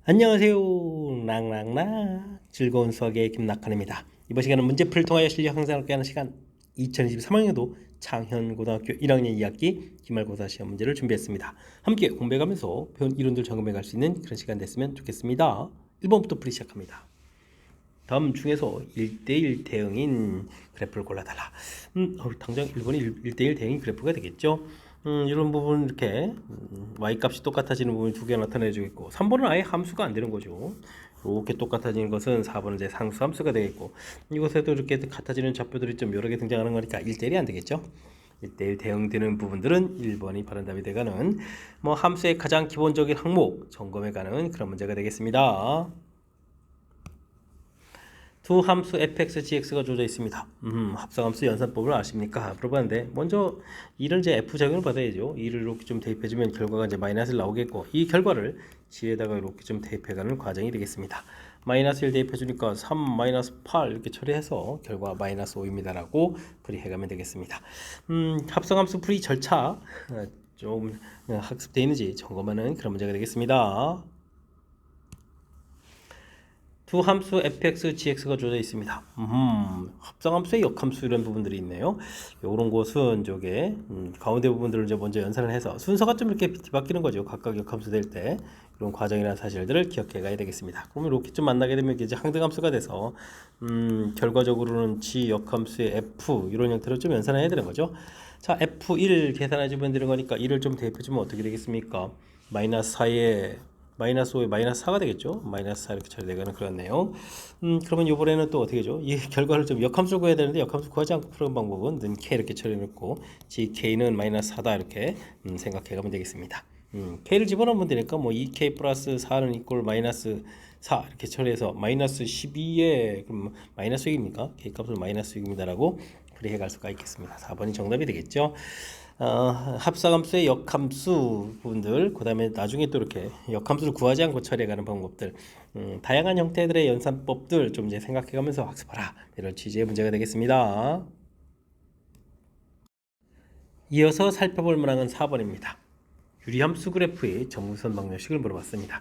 안녕하세요. 랑랑랑 즐거운 수학의 김낙환입니다. 이번 시간은 문제풀이를 통하여 실력 향상을 얻게 하는 시간 2023학년도 창현고등학교 1학년 2학기 기말고사 시험 문제를 준비했습니다. 함께 공부해가면서 배운 이론들 점검해 갈 수 있는 그런 시간 됐으면 좋겠습니다. 1번부터 풀이 시작합니다. 다음 중에서 1대1 대응인 그래프를 골라달라. 당장 1번이 1대1 대응인 그래프가 되겠죠. 이런 부분 이렇게 y값이 똑같아지는 부분이 두 개 나타내주고 있고 3번은 아예 함수가 안 되는 거죠. 이렇게 똑같아지는 것은 4번은 이제 상수 함수가 되겠고 이곳에도 이렇게 같아지는 좌표들이 좀 여러 개 등장하는 거니까 1대1이 안 되겠죠. 1대1 대응되는 부분들은 1번이 바른 답이 되가는 함수의 가장 기본적인 항목 점검해가는 그런 문제가 되겠습니다. 두 함수 fx, gx가 주어져 있습니다. 합성함수 연산법을 아십니까? 물어봤는데 먼저 이를 이제 f 적용을 받아야죠. 이를 이렇게 좀 대입해주면 결과가 이제 마이너스를 나오겠고 이 결과를 g에다가 이렇게 좀 대입해가는 과정이 되겠습니다. 마이너스 1 대입해주니까 3 마이너스 8 이렇게 처리해서 결과 마이너스 5입니다라고 풀이해가면 되겠습니다. 합성함수 풀이 절차 좀 학습되어 있는지 점검하는 그런 문제가 되겠습니다. 두 함수 fx, gx가 주어져 있습니다. 합성함수의 역함수 이런 부분들이 있네요. 이런 것은 저게 가운데 부분들을 이제 먼저 연산을 해서 순서가 좀 이렇게 뒤바뀌는 거죠. 각각 역함수 될 때 이런 과정이나 사실들을 기억해 가야 되겠습니다. 그러면 이렇게 좀 만나게 되면 이제 항등함수가 돼서 결과적으로는 g 역함수의 f 이런 형태로 좀 연산을 해야 되는 거죠. 자, f1 계산해 주면 되는 거니까 1을 좀 대입해 주면 어떻게 되겠습니까? 마이너스 4에 마이너스 5에 마이너스 4가 되겠죠. 마이너스 4 이렇게 처리되는 그런 내용. 그러면 이번에는 또 어떻게 하죠? 이 결과를 좀 역함수를 구해야 되는데 역함수 구하지 않고 푸는 방법은 는 k 이렇게 처리해놓고 gk는 마이너스 4다 이렇게 생각해가면 되겠습니다. k를 집어넣으면 되니까 뭐 2k 플러스 4는 이꼴 마이너스 4 이렇게 처리해서 마이너스 12에 그럼 마이너스 6입니까? k 값은 마이너스 6입니다라고 풀이해 갈 수가 있겠습니다. 4번이 정답이 되겠죠. 합성함수의 역함수 부분들, 그 다음에 나중에 또 이렇게 역함수를 구하지 않고 처리해가는 방법들, 다양한 형태들의 연산법들 좀 이제 생각해가면서 학습하라. 이런 취지의 문제가 되겠습니다. 이어서 살펴볼 문항은 4번입니다. 유리함수 그래프의 정근선 방정식을 물어봤습니다.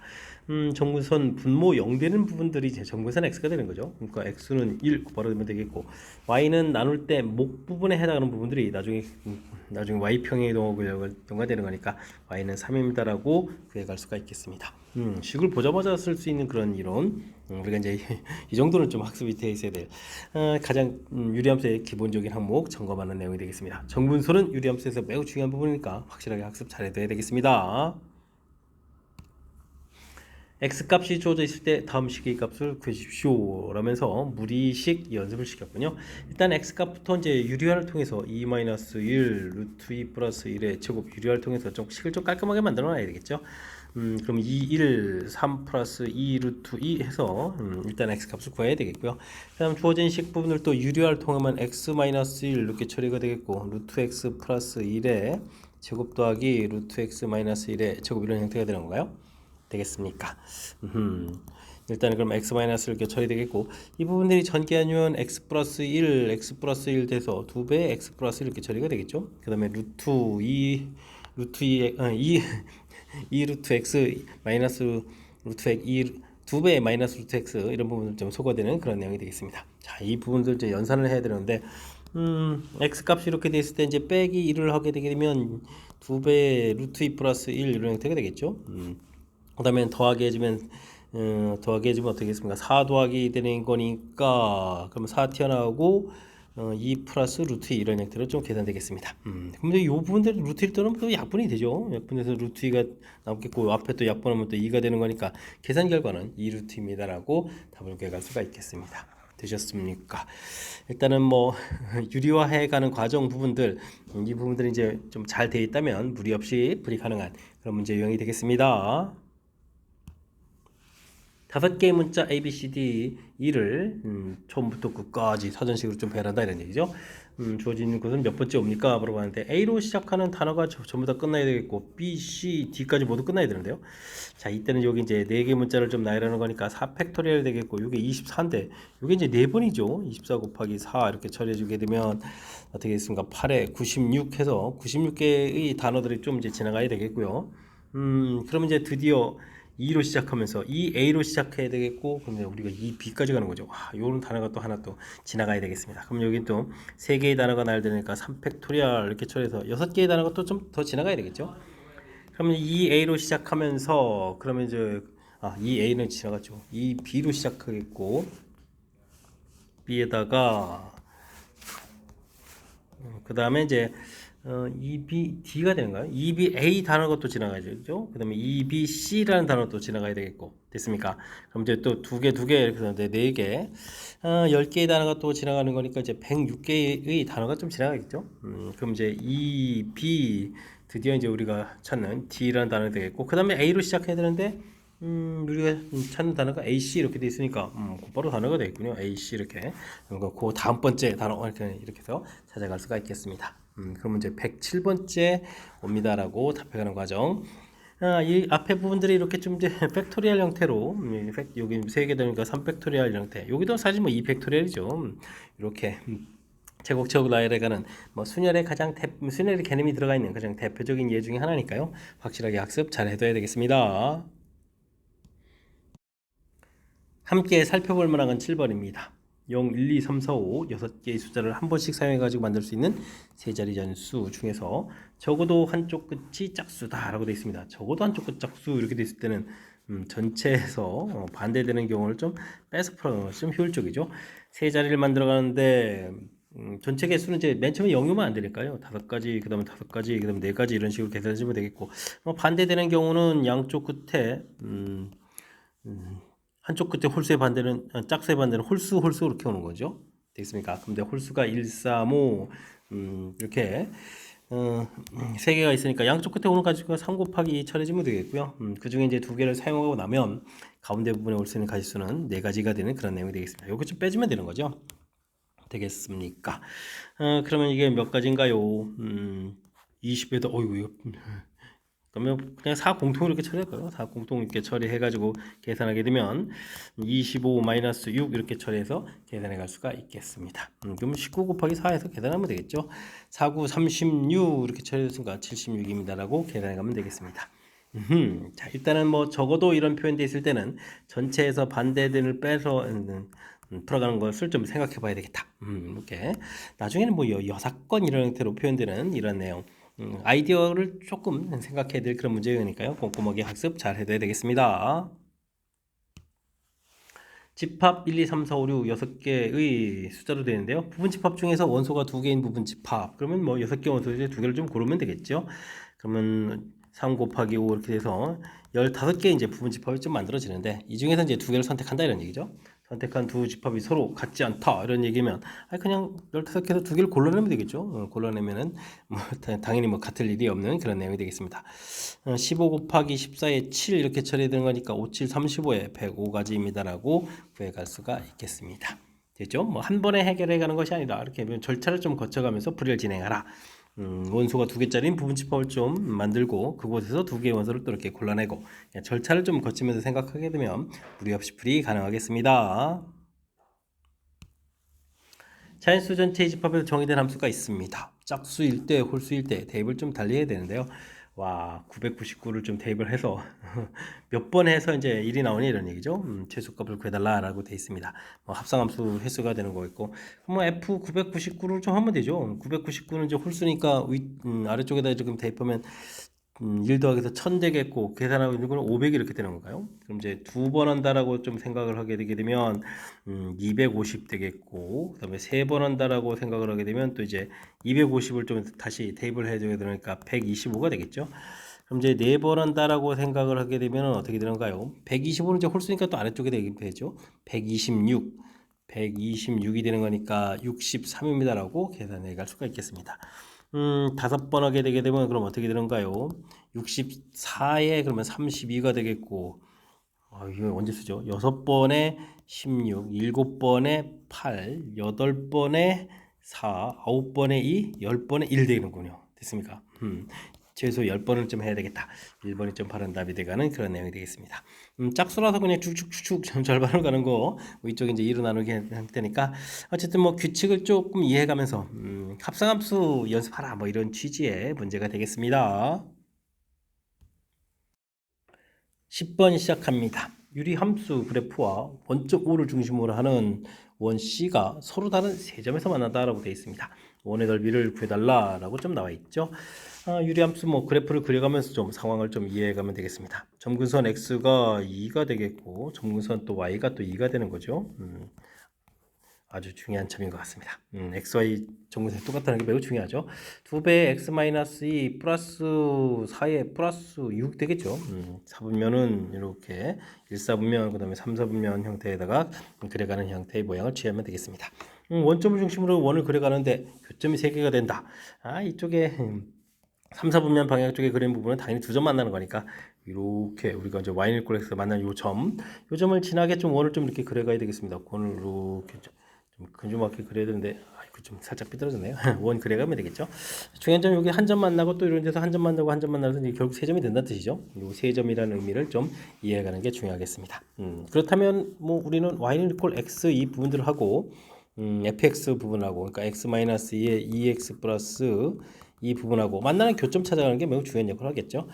정근선 분모 0 되는 부분들이 이제 정근선 x가 되는 거죠. 그러니까 x는 1 바로 되면 되겠고 y는 나눌 때 목 부분에 해당하는 부분들이 나중에 y평의 연관되는 거니까 y는 3입니다라고 구해갈 수가 있겠습니다. 식을 보자마자 쓸 수 있는 그런 이론, 우리가 이제 이 정도는 좀 학습이 되어 있어야 될 가장 유리함수의 기본적인 항목 점검하는 내용이 되겠습니다. 정분소는 유리함수에서 매우 중요한 부분이니까 확실하게 학습 잘해둬야 되겠습니다. x값이 주어져 있을 때 다음 식의 값을 구해주십시오 라면서 무리식 연습을 시켰군요. 일단 x값부터 이제 유리화를 통해서 2-1 루트 2 플러스 1의 제곱 유리화를 통해서 좀 식을 좀 깔끔하게 만들어 놔야 되겠죠. 그럼 2, 1, 3 플러스 2 루트 2 해서 일단 x값을 구해야 되겠고요. 그 다음 주어진 식 부분을 또 유리화를 통하면 x-1 이렇게 처리가 되겠고 루트 x 플러스 1의 제곱 더하기 루트 x 마이너스 1의 제곱 이런 형태가 되는 건가요? 되겠습니까? 일단은 그럼 x-를 이렇게 처리되겠고 이 부분들이 전개하면 x 플러스 1 돼서 2배 x 플러스 1 이렇게 처리가 되겠죠. 그 다음에 루트 2 루트 x 마이너스 루트 x 2배의 마이너스 루트 x 이런 부분들 좀 소거되는 그런 내용이 되겠습니다. 자, 이 부분들 이제 연산을 해야 되는데 x 값이 이렇게 됐을 때 이제 빼기 1을 하게 되게 되면 2배 루트 2 플러스 1 이런 형태가 되겠죠. 그 다음에 더하기 해주면 어떻게 되겠습니까? 4 더하기 되는 거니까 그러면 4 튀어나오고 2 플러스 루트 2 이런 형태로 좀 계산되겠습니다. 근데 이 부분들 루트 1 또는 또 약분이 되죠. 약분해서 루트 2가 남겠고 앞에 또 약분하면 또 2가 되는 거니까 계산 결과는 2 루트입니다라고 답을 구해갈 수가 있겠습니다. 되셨습니까? 일단은 뭐 유리화해 가는 과정 부분들 이 부분들이 이제 좀 잘 되어 있다면 무리 없이 풀이 가능한 그런 문제 유형이 되겠습니다. 5개의 문자 A, B, C, D, E를 처음부터 끝까지 사전식으로 좀 배열한다 이런 얘기죠. 주어진 것은 몇 번째 옵니까? 물어봤는데 A로 시작하는 단어가 전부 다 끝나야 되겠고 B, C, D까지 모두 끝나야 되는데요. 자, 이때는 여기 이제 4개 문자를 좀 나열하는 거니까 4 팩토리얼 되겠고 이게 24인데 이게 이제 4번이죠. 24 곱하기 4 이렇게 처리해 주게 되면 어떻게 됐습니까? 8에 96 해서 96개의 단어들이 좀 이제 지나가야 되겠고요. 그러면 이제 드디어 2로 시작하면서 2a로 시작해야 되겠고, 그러면 우리가 2b까지 가는 거죠. 요런 단어가 또 하나 또 지나가야 되겠습니다. 그럼 여기 또 3개의 단어가 나야 되니까 3팩토리얼 이렇게 처리해서 6개의 단어가 또 좀 더 지나가야 되겠죠. 그러면 2a로 시작하면서 그러면 이제 2a는 지나갔죠. 2b로 시작하겠고, b에다가 그 다음에 이제 2BD가 되는가요? 2BA 단어가 또 지나가야죠. 그 다음에 2BC라는 단어가 또 지나가야 되겠고, 됐습니까? 그럼 이제 또 두 개 이렇게 해서 4개, 10개의 단어가 또 지나가는 거니까 이제 106개의 단어가 좀 지나가겠죠. 그럼 이제 2B, 드디어 이제 우리가 찾는 D라는 단어가 되겠고, 그 다음에 A로 시작해야 되는데, 우리가 찾는 단어가 AC 이렇게 돼 있으니까 곧바로 단어가 되겠군요. AC 이렇게. 그 다음 번째 단어 이렇게 해서 찾아갈 수가 있겠습니다. 그러면 이제 107번째 옵니다라고 답해가는 과정. 이 앞에 부분들이 이렇게 좀 이제 팩토리얼 형태로 여기 3개 되니까 3팩토리얼 형태. 여기도 사실 뭐 2팩토리얼이죠. 이렇게 제곱제곱 나열해가는 뭐 순열의 순열의 개념이 들어가 있는 가장 대표적인 예 중에 하나니까요. 확실하게 학습 잘 해둬야 되겠습니다. 함께 살펴볼 만한 건 7번입니다. 0, 1, 2, 3, 4, 5 6개의 숫자를 한 번씩 사용해가지고 만들 수 있는 세 자리 전수 중에서 적어도 한쪽 끝이 짝수다 라고 되어 있습니다. 적어도 한쪽 끝 짝수 이렇게 되어 있을 때는 전체에서 반대되는 경우를 좀 빼서 풀어가는 것이 좀 효율적이죠. 세 자리를 만들어 가는데 전체 개수는 이제 맨 처음에 0이면 안 되니까요. 5가지, 그 다음에 5가지, 그 다음에 4가지 이런 식으로 계산하시면 되겠고, 반대되는 경우는 양쪽 끝에 한쪽 끝에 홀수의 반대는 짝수의 반대는 홀수 이렇게 오는 거죠. 되겠습니까? 근데 홀수가 1, 3, 5 이렇게 세 개가 있으니까 양쪽 끝에 오는 가지가 3 곱하기 2 처리해주면 되겠고요. 그 중에 이제 2개를 사용하고 나면 가운데 부분에 올 수 있는 가지수는 4가지가 되는 그런 내용이 되겠습니다. 요거 좀 빼주면 되는 거죠. 되겠습니까? 그러면 이게 몇 가지인가요? 20에도 이거 그러면 그냥 4공통 이렇게 처리할까요? 4공통 이렇게 처리해가지고 계산하게 되면 25-6 이렇게 처리해서 계산해 갈 수가 있겠습니다. 그러면 19 곱하기 4에서 계산하면 되겠죠. 49, 36 이렇게 처리했으니까 76입니다 라고 계산해 가면 되겠습니다. 자, 일단은 뭐 적어도 이런 표현돼 있을 때는 전체에서 반대들을 빼서 풀어가는 것을 좀 생각해 봐야 되겠다. 이렇게 나중에는 뭐 여사건 이런 형태로 표현되는 이런 내용 아이디어를 조금 생각해야 될 그런 문제니까요. 꼼꼼하게 학습 잘 해둬야 되겠습니다. 집합 1, 2, 3, 4, 5, 6 6개의 숫자로 되는데요. 부분집합 중에서 원소가 2개인 부분집합. 그러면 뭐 6개 원소 중에 2개를 좀 고르면 되겠죠. 그러면 3 곱하기 5 이렇게 돼서 15개 이제 부분집합이 좀 만들어지는데 이 중에서 이제 2개를 선택한다 이런 얘기죠. 선택한 두 집합이 서로 같지 않다 이런 얘기면 그냥 15개에서 2개를 골라내면 되겠죠. 골라내면은 뭐 당연히 뭐 같을 일이 없는 그런 내용이 되겠습니다. 15 곱하기 14에 7 이렇게 처리되는 거니까 5, 7, 35에 105가지입니다 라고 구해갈 수가 있겠습니다. 됐죠? 뭐 한 번에 해결해 가는 것이 아니라 이렇게 절차를 좀 거쳐가면서 풀이를 진행하라. 원소가 2개짜리인 부분집합을 좀 만들고 그곳에서 2개의 원소를 또 이렇게 골라내고 절차를 좀 거치면서 생각하게 되면 무리 없이 풀이 가능하겠습니다. 자연수 전체의 집합에서 정의된 함수가 있습니다. 짝수일 때, 홀수일 때 대입을 좀 달리 해야 되는데요. 999를 좀 대입을 해서 몇 번 해서 이제 1이 나오니 이런 얘기죠. 최소값을 구해달라라고 되어 있습니다. 합성함수 횟수가 되는 거겠고, F 999를 좀 하면 되죠. 999는 이제 홀수니까 아래쪽에다 지금 대입하면 1 더하기서 1000 되겠고 계산하고 있는 건 500 이렇게 되는 건가요? 그럼 이제 2번 한다라고 좀 생각을 하게 되게 되면 250 되겠고 그다음에 3번 한다라고 생각을 하게 되면 또 이제 250을 좀 다시 대입을 해줘야 되니까 125가 되겠죠. 그럼 이제 4번 한다라고 생각을 하게 되면 어떻게 되는가요? 125는 이제 홀수니까 또 아래쪽에 되죠. 126이 되는 거니까 63입니다라고 계산해 갈 수가 있겠습니다. 5번 하게 되게 되면 그럼 어떻게 되는가요? 64에 그러면 32가 되겠고 이거 언제 쓰죠? 6번에 16, 7번에 8, 8번에 4, 9번에 2, 10번에 1 되는군요. 됐습니까? 최소 10번은 좀 해야 되겠다. 1번이 좀 바른 답이 돼가는 그런 내용이 되겠습니다. 짝수라서 그냥 쭉쭉쭉쭉 절반을 가는 거 이쪽에 이제 2로 나누게 할 테니까 어쨌든 뭐 규칙을 조금 이해해가면서 합성함수 연습하라 뭐 이런 취지의 문제가 되겠습니다. 10번 시작합니다. 유리 함수 그래프와 원점 O를 중심으로 하는 원 C가 서로 다른 세 점에서 만난다라고 되어 있습니다. 원의 넓이를 구해달라라고 좀 나와 있죠. 유리 함수 그래프를 그려가면서 좀 상황을 좀 이해해가면 되겠습니다. 점근선 X가 2가 되겠고 점근선 또 Y가 또 2가 되는 거죠. 아주 중요한 점인 것 같습니다. XY 정근선이 똑같다는 게 매우 중요하죠. 2배 X-2 플러스 4에 플러스 6 되겠죠. 4분면은 이렇게 1사분면, 그 다음에 3사분면 형태에다가 그려가는 형태의 모양을 취하면 되겠습니다. 원점을 중심으로 원을 그려가는데 교점이 3개가 된다. 이쪽에 3, 4분면 방향 쪽에 그린 부분은 당연히 두 점 만나는 거니까 이렇게 우리가 이제 y = x 만나는 요 점을 지나게 좀 원을 좀 이렇게 그려가야 되겠습니다. 원을 이렇게 좀 근주맞게 그려야 되는데 좀 살짝 삐뚤어졌네요. 원 그려가면 되겠죠. 중요한 점 여기 한 점 만나고 또 이런 데서 한 점 만나고 한 점 만나서 결국 세 점이 된다는 뜻이죠. 요 세 점이라는 의미를 좀 이해해가는 게 중요하겠습니다. 그렇다면 우리는 y = x 이 부분들을 하고 fx 부분하고 그러니까 x-2에 2x 플러스 이 부분하고 만나는 교점 찾아가는 게 매우 중요한 역할을 하겠죠.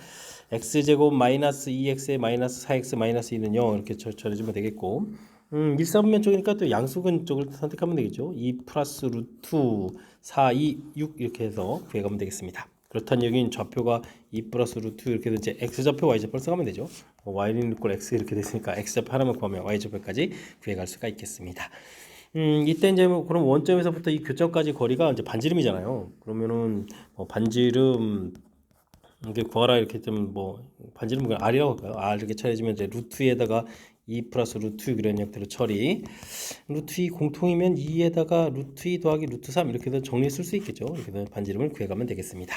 x제곱 마이너스 2x에 마이너스 4x 마이너스 2는 0 이렇게 처리해주면 되겠고 1사분면 쪽이니까 또 양수근 쪽을 선택하면 되겠죠. 2 플러스 루트 4, 2, 6 이렇게 해서 구해가면 되겠습니다. 그렇다면 여기는 좌표가 2 플러스 루트 이렇게 해서 이제 x좌표, y좌표를 써가면 되죠. y는 = x 이렇게 됐으니까 x좌표 하나만 구하면 y좌표까지 구해갈 수가 있겠습니다. 이때 이제 그럼 원점에서부터 이 교점까지 거리가 이제 반지름이잖아요. 그러면은 반지름 이렇게 구하라 이렇게 좀 반지름 R이라고 할까요? R 이렇게 처리해주면 이제 루트에다가 2 플러스 루트 6 이런 형태로 처리. 루트 2 공통이면 2에다가 루트 2 더하기 루트 3 이렇게 해서 정리해 쓸 수 있겠죠. 이렇게 해서 반지름을 구해가면 되겠습니다.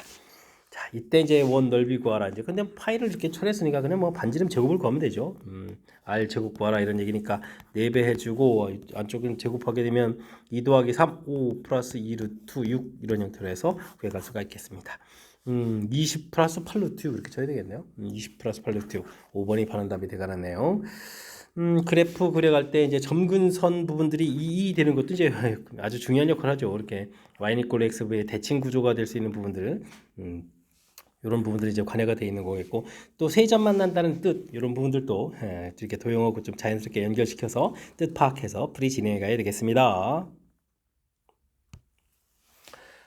자, 이때 이제 원 넓이 구하라. 이제 근데 파이를 이렇게 처리했으니까 그냥 반지름 제곱을 구하면 되죠. R 제곱 구하라 이런 얘기니까 4배 해주고 안쪽은 제곱하게 되면 2 더하기 3, 5 플러스 2 루트 6 이런 형태로 해서 구해갈 수가 있겠습니다. 20 플러스 8 루트 6 이렇게 쳐야 되겠네요. 20 플러스 8 루트 6 5번이 바른 답이 되가네요. 그래프 그려갈 때 이제 점근선 부분들이 2 되는 것도 이제 아주 중요한 역할을 하죠. 이렇게 y = x의 대칭 구조가 될 수 있는 부분들, 이런 부분들이 이제 관여가 되어 있는 거겠고, 또 세 점 만난다는 뜻, 이런 부분들도 이렇게 도용하고 좀 자연스럽게 연결시켜서 뜻 파악해서 풀이 진행해 가야 되겠습니다.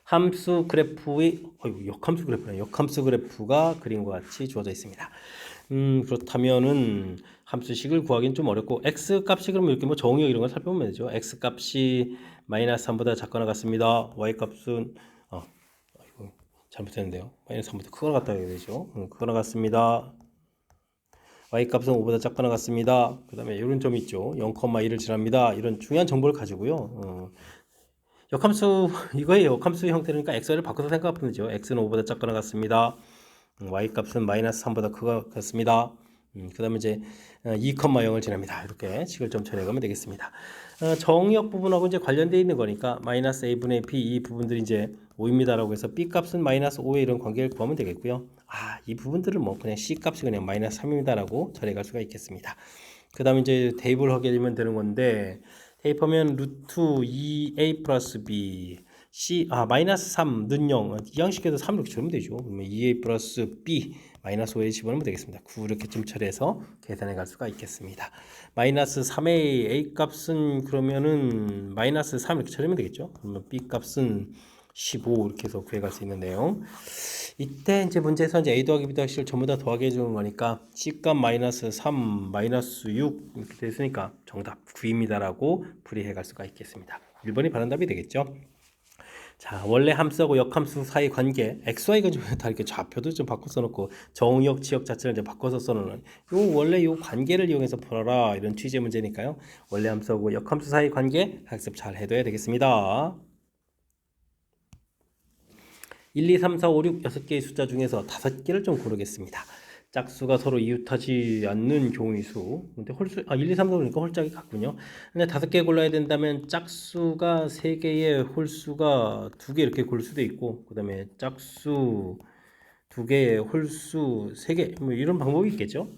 함수 그래프의 역함수 그래프네. 역함수 그래프가 그림과 같이 주어져 있습니다. 그렇다면은 함수식을 구하기는 좀 어렵고 x 값이 그러면 이렇게 정의역 이런 걸 살펴보면 되죠. x 값이 마이너스 3보다 작거나 같습니다. y 값은 잘못했는데요. 마이너스 3보다 크거나 같다 해야 되죠. 크거나 같습니다. y 값은 5보다 작거나 같습니다. 그 다음에 이런 점이 있죠. 0,1을 지납니다. 이런 중요한 정보를 가지고요. 역함수 이거의 역함수 형태니까 x를 바꿔서 생각하면 되죠. x는 5보다 작거나 같습니다. y 값은 마이너스 3보다 크거나 같습니다. 그 다음에 이제 2,0을 지납니다. 이렇게 식을 좀 처리해가면 되겠습니다. 정의역 부분하고 이제 관련되어 있는 거니까 마이너스 a분의 b 이 부분들이 이제 5입니다라고 해서 b 값은 마이너스 5의 이런 관계를 구하면 되겠고요. 이 부분들은 그냥 c 값이 그냥 마이너스 3입니다라고 처리할 수가 있겠습니다. 그 다음에 이제 대입을 하게 되면 되는 건데 대입하면 루트 2a 플러스 b c 마이너스 3 는 0 이 양식에서 3 이렇게 적으면 되죠. 그러면 2a 플러스 b 마이너스 5에 집어넣으면 되겠습니다. 9 이렇게 좀 처리해서 계산해 갈 수가 있겠습니다. 마이너스 3의 a 값은 그러면은 마이너스 3 이렇게 처리하면 되겠죠. 그러면 b 값은 15 이렇게 해서 구해갈 수 있는 내용. 이때 이제 문제에서 이제 a 더하기 b 더하기 c를 전부 다 더하게 해주는 거니까 c 값 마이너스 3 마이너스 6 이렇게 됐으니까 정답 9입니다라고 풀이해 갈 수가 있겠습니다. 1번이 바른 답이 되겠죠. 자, 원래 함수하고 역함수 사이 관계 xy가 좀 다 이렇게 좌표도 좀 바꿔 써놓고 정의역 지역 자체를 이제 바꿔서 써놓는 원래 요 관계를 이용해서 풀어라 이런 취지의 문제니까요. 원래 함수하고 역함수 사이 관계 학습 잘 해둬야 되겠습니다. 1, 2, 3, 4, 5, 6, 6개의 숫자 중에서 5개를 좀 고르겠습니다. 짝수가 서로 이웃하지 않는 경우의 수. 근데 홀수 1, 2, 3, 4 그러니까 홀짝이 같군요. 근데 5개 골라야 된다면 짝수가 3개에 홀수가 2개 이렇게 고를 수도 있고 그다음에 짝수 2개에 홀수 3개 이런 방법이 있겠죠.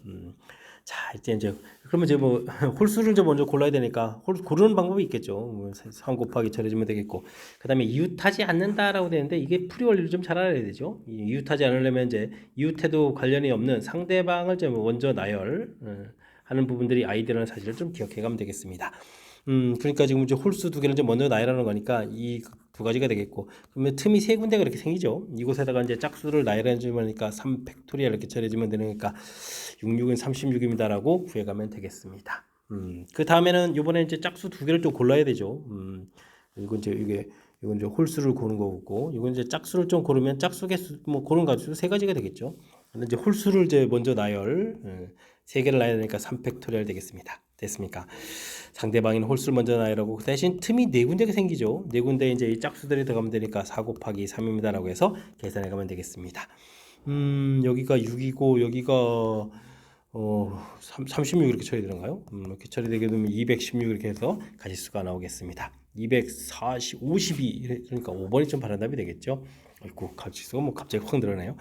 자, 이제 그러면 이제 뭐 홀수를 이제 먼저 골라야 되니까 고르는 방법이 있겠죠. 뭐 3 곱하기 처리해주면 되겠고, 그 다음에 이웃하지 않는다라고 되는데 이게 풀이 원리를 좀 잘 알아야 되죠. 이웃하지 않으려면 이제 이웃해도 관련이 없는 상대방을 좀 먼저 나열 하는 부분들이 아이디라는 사실을 좀 기억해 가면 되겠습니다. 그러니까 지금 이제 홀수 두 개를 이제 먼저 나열하는 거니까 이 두 가지가 되겠고, 그러면 틈이 세 군데가 이렇게 생기죠. 이곳에다가 이제 짝수를 나열해 주니까 3팩토리얼 이렇게 처리해주면 되니까 66은 36입니다라고 구해가면 되겠습니다. 그 다음에는 이번에 이제 짝수 두 개를 좀 골라야 되죠. 이건 이제 이건 이제 홀수를 고른 거고, 이건 이제 짝수를 좀 고르면 짝수 개수 뭐 고른 가지로 세 가지가 되겠죠. 근데 이제 홀수를 이제 먼저 나열 세 개를 나열하니까 3팩토리얼 되겠습니다. 됐습니까? 상대방인 홀수를 먼저 나열하고, 그 대신 틈이 네 군데가 생기죠. 네 군데 이제 이 짝수들이 들어가면 되니까 4 곱하기 3입니다라고 해서 계산해 가면 되겠습니다. 여기가 6이고 여기가 36 이렇게 처리되는가요? 이렇게 처리되게 되면 216 이렇게 해서 가지수가 나오겠습니다. 240, 52 그러니까 5번이 좀 바른 답이 되겠죠. 아이고, 가지수가 뭐 갑자기 확 늘어나요.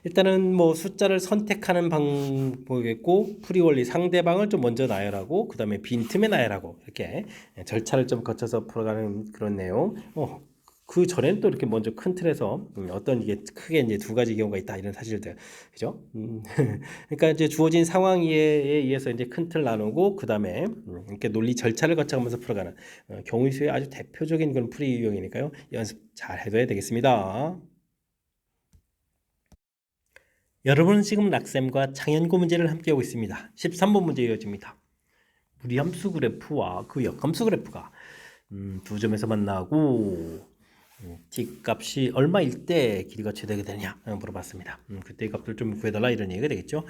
일단은 뭐 숫자를 선택하는 방법이겠고, 풀이 원리 상대방을 좀 먼저 나열하고 그 다음에 빈틈에 나열하고 이렇게 절차를 좀 거쳐서 풀어가는 그런 내용. 그 전에는 또 이렇게 먼저 큰 틀에서 어떤 이게 크게 이제 두 가지 경우가 있다 이런 사실들, 그죠? 그러니까 이제 주어진 상황에 의해서 이제 큰 틀 나누고 그 다음에 이렇게 논리 절차를 거쳐가면서 풀어가는 경우 수의 아주 대표적인 그런 풀이 유형이니까요. 연습 잘 해둬야 되겠습니다. 여러분은 지금 락셈과 창현고 문제를 함께 하고 있습니다. 13번 문제 이어집니다. 무리함수 그래프와 그 역함수 그래프가 두 점에서 만나고 t 값이 얼마일 때 길이가 최대가 되느냐 물어봤습니다. 그때 값을 좀 구해달라 이런 얘기가 되겠죠.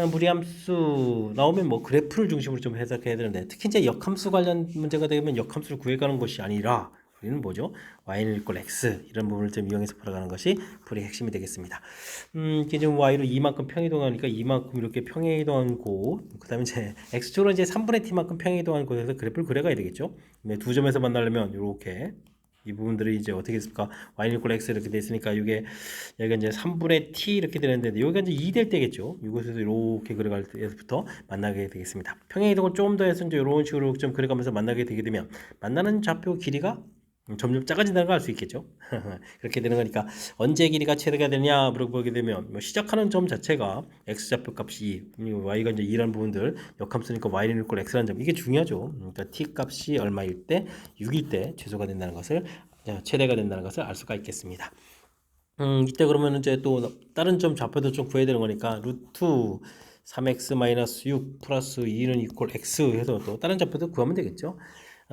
무리함수 나오면 뭐 그래프를 중심으로 좀 해석해야 되는데, 특히 이제 역함수 관련 문제가 되면 역함수를 구해가는 것이 아니라 우리는 뭐죠? y는 이꼴 x 이런 부분을 좀 이용해서 풀어가는 것이 풀이의 핵심이 되겠습니다. 이게 지금 y로 이만큼 평이동하니까 이만큼 이렇게 평이동한 곳, 그 다음에 이제 x축으로 이제 3분의 t만큼 평이동한 곳에서 그래프를 그려가야 되겠죠. 두 점에서 만나려면 이렇게 이 부분들이 이제 어떻게 했을까? y는 이꼴 x 이렇게 돼 있으니까 이게 여기가 이제 3분의 t 이렇게 되는데 여기가 이제 2 될 때겠죠. 이곳에서 이렇게 그려갈 때부터 만나게 되겠습니다. 평행이동을 조금 더 해서 이제 이런 식으로 좀 그려가면서 만나게 되게 되면 만나는 좌표 길이가 점점 작아진다는 걸 알 수 있겠죠. 그렇게 되는 거니까 언제 길이가 최대가 되냐 물어보게 되면 시작하는 점 자체가 x 좌표 값이 y가 이제 2라는 부분들 역함수니까 y는 이꼴 x라는 점, 이게 중요하죠. 그러니까 t 값이 얼마일 때 6일 때 최소가 된다는 것을 최대가 된다는 것을 알 수가 있겠습니다. 이때 그러면 이제 또 다른 점 좌표도 좀 구해야 되는 거니까 루트 3x-6 플러스 2는 이꼴 x 해서 또 다른 좌표도 구하면 되겠죠.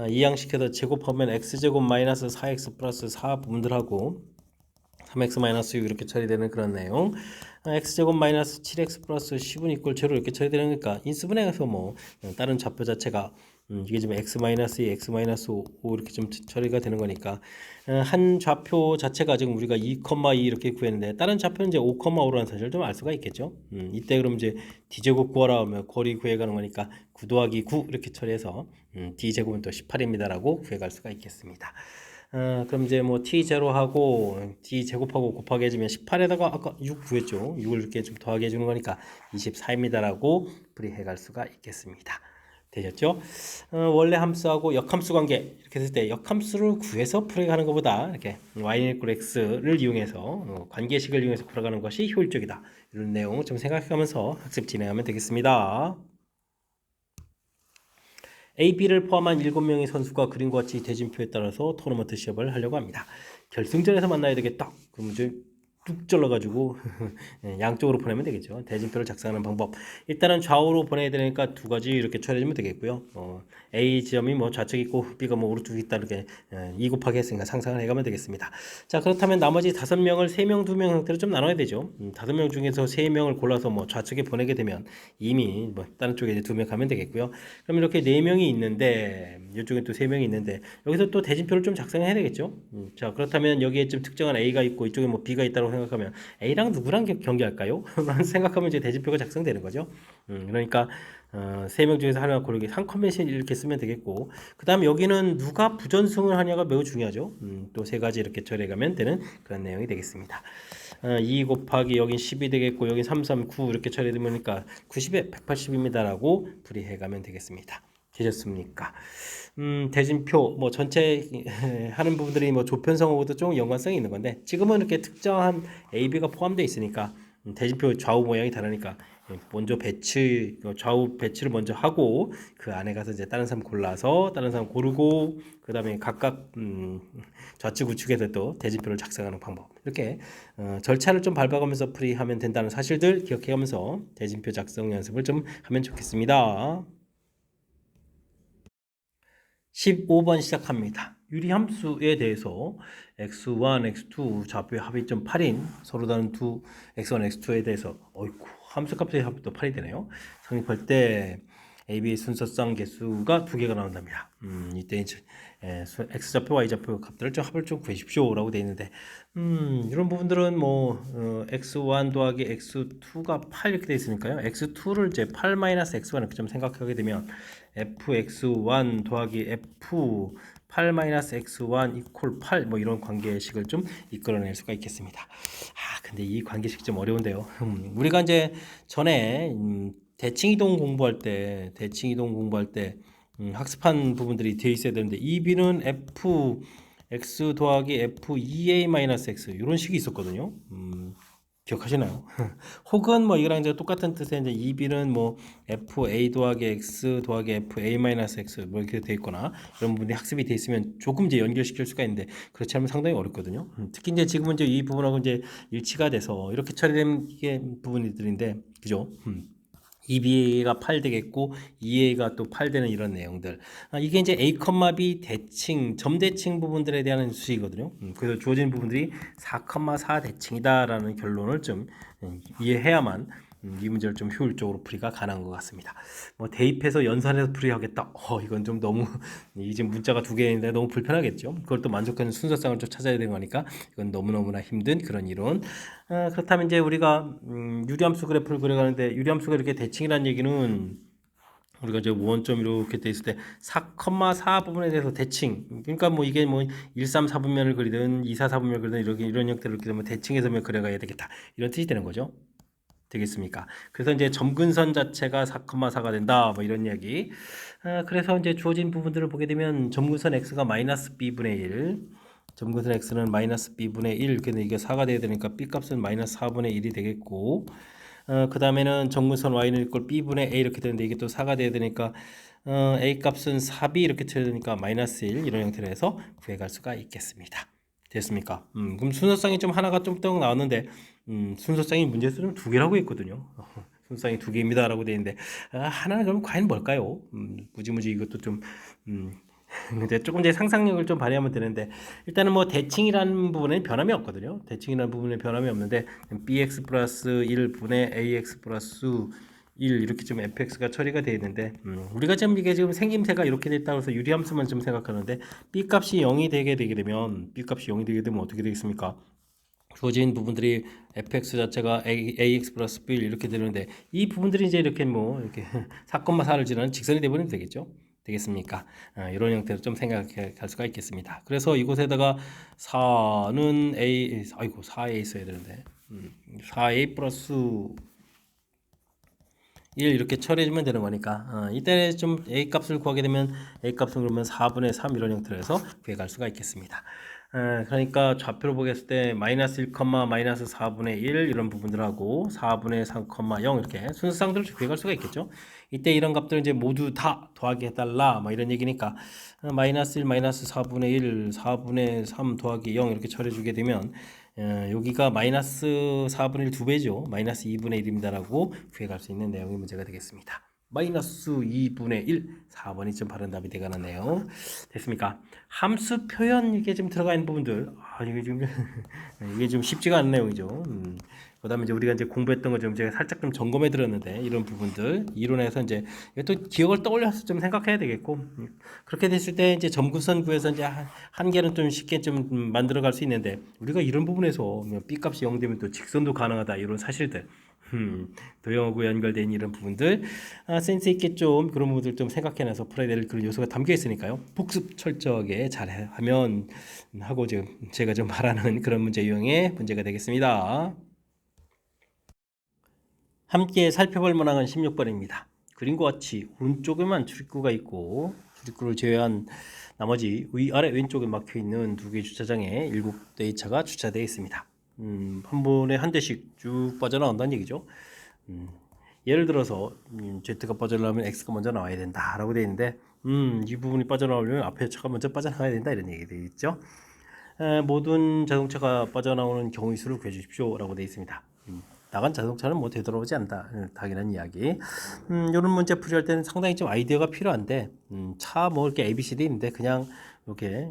이항식해서 제곱하면 x제곱 마이너스 4x 플러스 4 부분들하고 3x 마이너스 6 이렇게 처리되는 그런 내용. x제곱 마이너스 7x 플러스 10은 이꼴 제로 이렇게 처리되는 거니까 인수분해해서 뭐 다른 좌표 자체가 이게 지금 x 마이너스 2, x 마이너스 5 이렇게 좀 처리가 되는 거니까 한 좌표 자체가 지금 우리가 2, 2 이렇게 구했는데 다른 좌표는 이제 5, 5라는 사실을 좀 알 수가 있겠죠. 이때 그럼 이제 d제곱 구하라 하면 거리 구해가는 거니까 9 더하기 9 이렇게 처리해서 d제곱은 또 18입니다라고 구해갈 수가 있겠습니다. 그럼 이제 뭐 t0하고 d제곱하고 곱하기 해주면 18에다가 아까 6 구했죠. 6을 이렇게 좀 더하게 해주는 거니까 24입니다라고 풀이해갈 수가 있겠습니다. 되셨죠? 원래 함수하고 역함수 관계 이렇게 했을 때 역함수를 구해서 풀어가는 것보다 이렇게 y는 이꼴 x를 이용해서 관계식을 이용해서 풀어가는 것이 효율적이다. 이런 내용을 좀 생각해가면서 학습 진행하면 되겠습니다. A, B를 포함한 7명의 선수가 그림과 같이 대진표에 따라서 토너먼트 시합을 하려고 합니다. 결승전에서 만나야 되겠다. 그럼 이제 뚝 잘라가지고 양쪽으로 보내면 되겠죠. 대진표를 작성하는 방법. 일단은 좌우로 보내야 되니까 두 가지 이렇게 처리해주면 되겠고요. A 지점이 뭐 좌측 있고 B가 뭐 오른쪽 있다 이렇게 2 곱하기 했으니까 상상을 해가면 되겠습니다. 자, 그렇다면 나머지 5명을 3명, 2명 형태로 좀 나눠야 되죠. 5명 중에서 3명을 골라서 뭐 좌측에 보내게 되면 이미 뭐 다른 쪽에 이제 2명 가면 되겠고요. 그럼 이렇게 4명이 있는데 이쪽에 또 3명이 있는데 여기서 또 대진표를 좀 작성해야 되겠죠. 자, 그렇다면 여기에 좀 특정한 A가 있고 이쪽에 뭐 B가 있다고 생각하면 A랑 누구랑 경기할까요? 라는 생각하면 이제 대진표가 작성되는 거죠. 그러니까 3명 중에서 하나 고르기 3컨벤션 이렇게 쓰면 되겠고, 그 다음에 여기는 누가 부전승을 하냐가 매우 중요하죠. 또 3가지 이렇게 처리해가면 되는 그런 내용이 되겠습니다. 2 곱하기 여긴 10이 되겠고 여긴 3, 3, 9 이렇게 처리되니까 90에 180입니다라고 풀이해가면 되겠습니다. 되셨습니까? 대진표 뭐 전체 하는 부분들이 뭐 조편성하고도 좀 연관성이 있는 건데 지금은 이렇게 특정한 A, B가 포함되어 있으니까 대진표 좌우 모양이 다르니까 먼저 배치 좌우 배치를 먼저 하고 그 안에 가서 이제 다른 사람 골라서 다른 사람 고르고 그 다음에 각각 좌측 우측에서 또 대진표를 작성하는 방법 이렇게 절차를 좀 밟아가면서 풀이하면 된다는 사실들 기억해가면서 대진표 작성 연습을 좀 하면 좋겠습니다. 15번 시작합니다. 유리함수에 대해서 x1, x2 좌표의 합의점 8인 서로 다른 두 x1, x2에 대해서 어이쿠 함수값의 합도 8이 되네요. 성립할 때 AB의 순서상 개수가 두 개가 나온답니다. 이때 이제 x좌표, y좌표 값들을 좀 합을 좀 구해십시오라고 되어 있는데 이런 부분들은 뭐 x1 더하기 x2가 8 이렇게 되어 있으니까요. x2를 이제 8 마이너스 x1 이렇게 좀 생각하게 되면 fx1 더하기 f 8 마이너스 x1 이퀄 8 뭐 이런 관계식을 좀 이끌어낼 수가 있겠습니다. 근데 이 관계식 좀 어려운데요. 우리가 이제 전에 대칭이동 공부할 때 학습한 부분들이 되어 있어야 되는데 EB는 f x 더하기 f 2a 마이너스 x 이런 식이 있었거든요. 기억하시나요? 혹은 뭐 이거랑 이제 똑같은 뜻의 이제 EB는 뭐 FA 더하기 X 더하기 FA 마이너스 X 뭐 이렇게 돼 있거나 이런 부분이 학습이 돼 있으면 조금 이제 연결시킬 수가 있는데 그렇지 않으면 상당히 어렵거든요. 특히 이제 지금은 이제 이 부분하고 이제 일치가 돼서 이렇게 처리된 게 부분들인데 그죠? EBA가 8 되겠고 EA가 또 8 되는 이런 내용들 이게 이제 A, B 대칭 점대칭 부분들에 대한 수식이거든요. 그래서 주어진 부분들이 4, 4 대칭이다라는 결론을 좀 이해해야만 이 문제를 좀 효율적으로 풀이가 가능한 것 같습니다. 뭐 대입해서 연산해서 풀이하겠다. 이건 좀 너무 이제 문자가 두 개인데 너무 불편하겠죠. 그걸 또 만족하는 순서상을 좀 찾아야 되는 거니까 이건 너무너무나 힘든 그런 이론. 그렇다면 이제 우리가 유리함수 그래프를 그려가는데 유리함수가 이렇게 대칭이라는 얘기는 우리가 이제 원점 이렇게 돼 있을 때 4, 4 부분에 대해서 대칭 그러니까 뭐 이게 뭐 1, 3, 4분면을 그리든 2, 4, 4분면을 그리든 이렇게 이런 형태로 그리면 대칭해서 그려가야 되겠다 이런 뜻이 되는 거죠. 되겠습니까? 그래서 이제 점근선 자체가 4,4가 된다 뭐 이런 이야기. 그래서 이제 주어진 부분들을 보게 되면 점근선 x가 마이너스 b분의 1 점근선 x는 마이너스 b분의 1 근데 이게 4가 돼야 되니까 b 값은 마이너스 4분의 1이 되겠고 그 다음에는 점근선 y는 이꼴 b분의 a 이렇게 되는데 이게 또 4가 돼야 되니까 a 값은 4b 이렇게 쳐야 되니까 마이너스 1 이런 형태로 해서 구해갈 수가 있겠습니다. 됐습니까? 그럼 순서상이 좀 하나가 좀 떡 나왔는데 순서상이 문제수는 두 개라고 했거든요. 순서상이 두 개입니다라고 되어 있는데 하나는 그럼 과연 뭘까요? 무지무지 이것도 좀 근데 조금 이제 상상력을 좀 발휘하면 되는데 일단은 뭐 대칭이라는 부분에 변함이 없거든요. 대칭이라는 부분에 변함이 없는데 bx 플러스 1분의 ax 플러스 1 이렇게 좀 fx가 처리가 되어 있는데 우리가 지금 이게 지금 생김새가 이렇게 됐다고 해서 유리함수만 좀 생각하는데 b 값이 0이 되게 되면 b 값이 0이 되게 되면 어떻게 되겠습니까? 주어진 부분들이 fx 자체가 ax 플러스 b 이렇게 되는데 이 부분들이 이제 이렇게 뭐 이렇게 4,4를 지나는 직선이 되버리면 되겠죠. 되겠습니까? 이런 형태로 좀 생각해 갈 수가 있겠습니다. 그래서 이곳에다가 4는 a 아이고 4a 써야 되는데 4a 플러스 1 이렇게 처리해주면 되는 거니까 이때 좀 a 값을 구하게 되면 a 값은 그러면 4분의 3 이런 형태로 해서 구해갈 수가 있겠습니다. 그러니까 좌표를 보겠을 때 마이너스 1, 마이너스 4분의 1 이런 부분들하고 4분의 3, 0 이렇게 순서상들을 구해갈 수가 있겠죠. 이때 이런 값들을 이제 모두 다 더하기 해달라 뭐 이런 얘기니까 마이너스 1, 마이너스 4분의 1, 4분의 3 더하기 0 이렇게 처리해주게 되면 여기가 마이너스 4분의 1 2배죠. 마이너스 2분의 1입니다라고 구해갈 수 있는 내용의 문제가 되겠습니다. 마이너스 2분의 1 4번이 좀 바른 답이 되가네요. 됐습니까? 함수 표현 이게 좀 들어가 있는 부분들 이게 좀 쉽지가 않은 내용이죠. 그다음에 이제 우리가 이제 공부했던 거 좀 제가 살짝 좀 점검해 드렸는데 이런 부분들 이론에서 이제 또 기억을 떠올려서 좀 생각해야 되겠고 그렇게 됐을 때 이제 점근선 구에서 이제 한 개는 좀 쉽게 좀 만들어 갈 수 있는데 우리가 이런 부분에서 B 값이 0 되면 또 직선도 가능하다 이런 사실들 도형하고 연결된 이런 부분들 센스 있게 좀 그런 부분들 좀 생각해놔서 풀어야 될 그런 요소가 담겨 있으니까요. 복습 철저하게 잘 하면 하고 지금 제가 좀 말하는 그런 문제 유형의 문제가 되겠습니다. 함께 살펴볼 문항은 16번입니다. 그림과 같이 오른쪽에만 출입구가 있고 출입구를 제외한 나머지 위아래 왼쪽에 막혀 있는 두 개의 주차장에 7대의 차가 주차되어 있습니다. 한 번에 한 대씩 쭉 빠져나온다는 얘기죠. 예를 들어서 Z가 빠져나오면 X가 먼저 나와야 된다라고 되어 있는데 이 부분이 빠져나오려면 앞에 차가 먼저 빠져나와야 된다 이런 얘기 되어 있죠. 모든 자동차가 빠져나오는 경우의 수를 구해 주십시오 라고 되어 있습니다. 나간 자동차는 뭐 되돌아오지 않다. 당연한 이야기. 이런 문제 풀이할 때는 상당히 좀 아이디어가 필요한데 차 뭐 이렇게 A, B, C, D 있는데 그냥 이렇게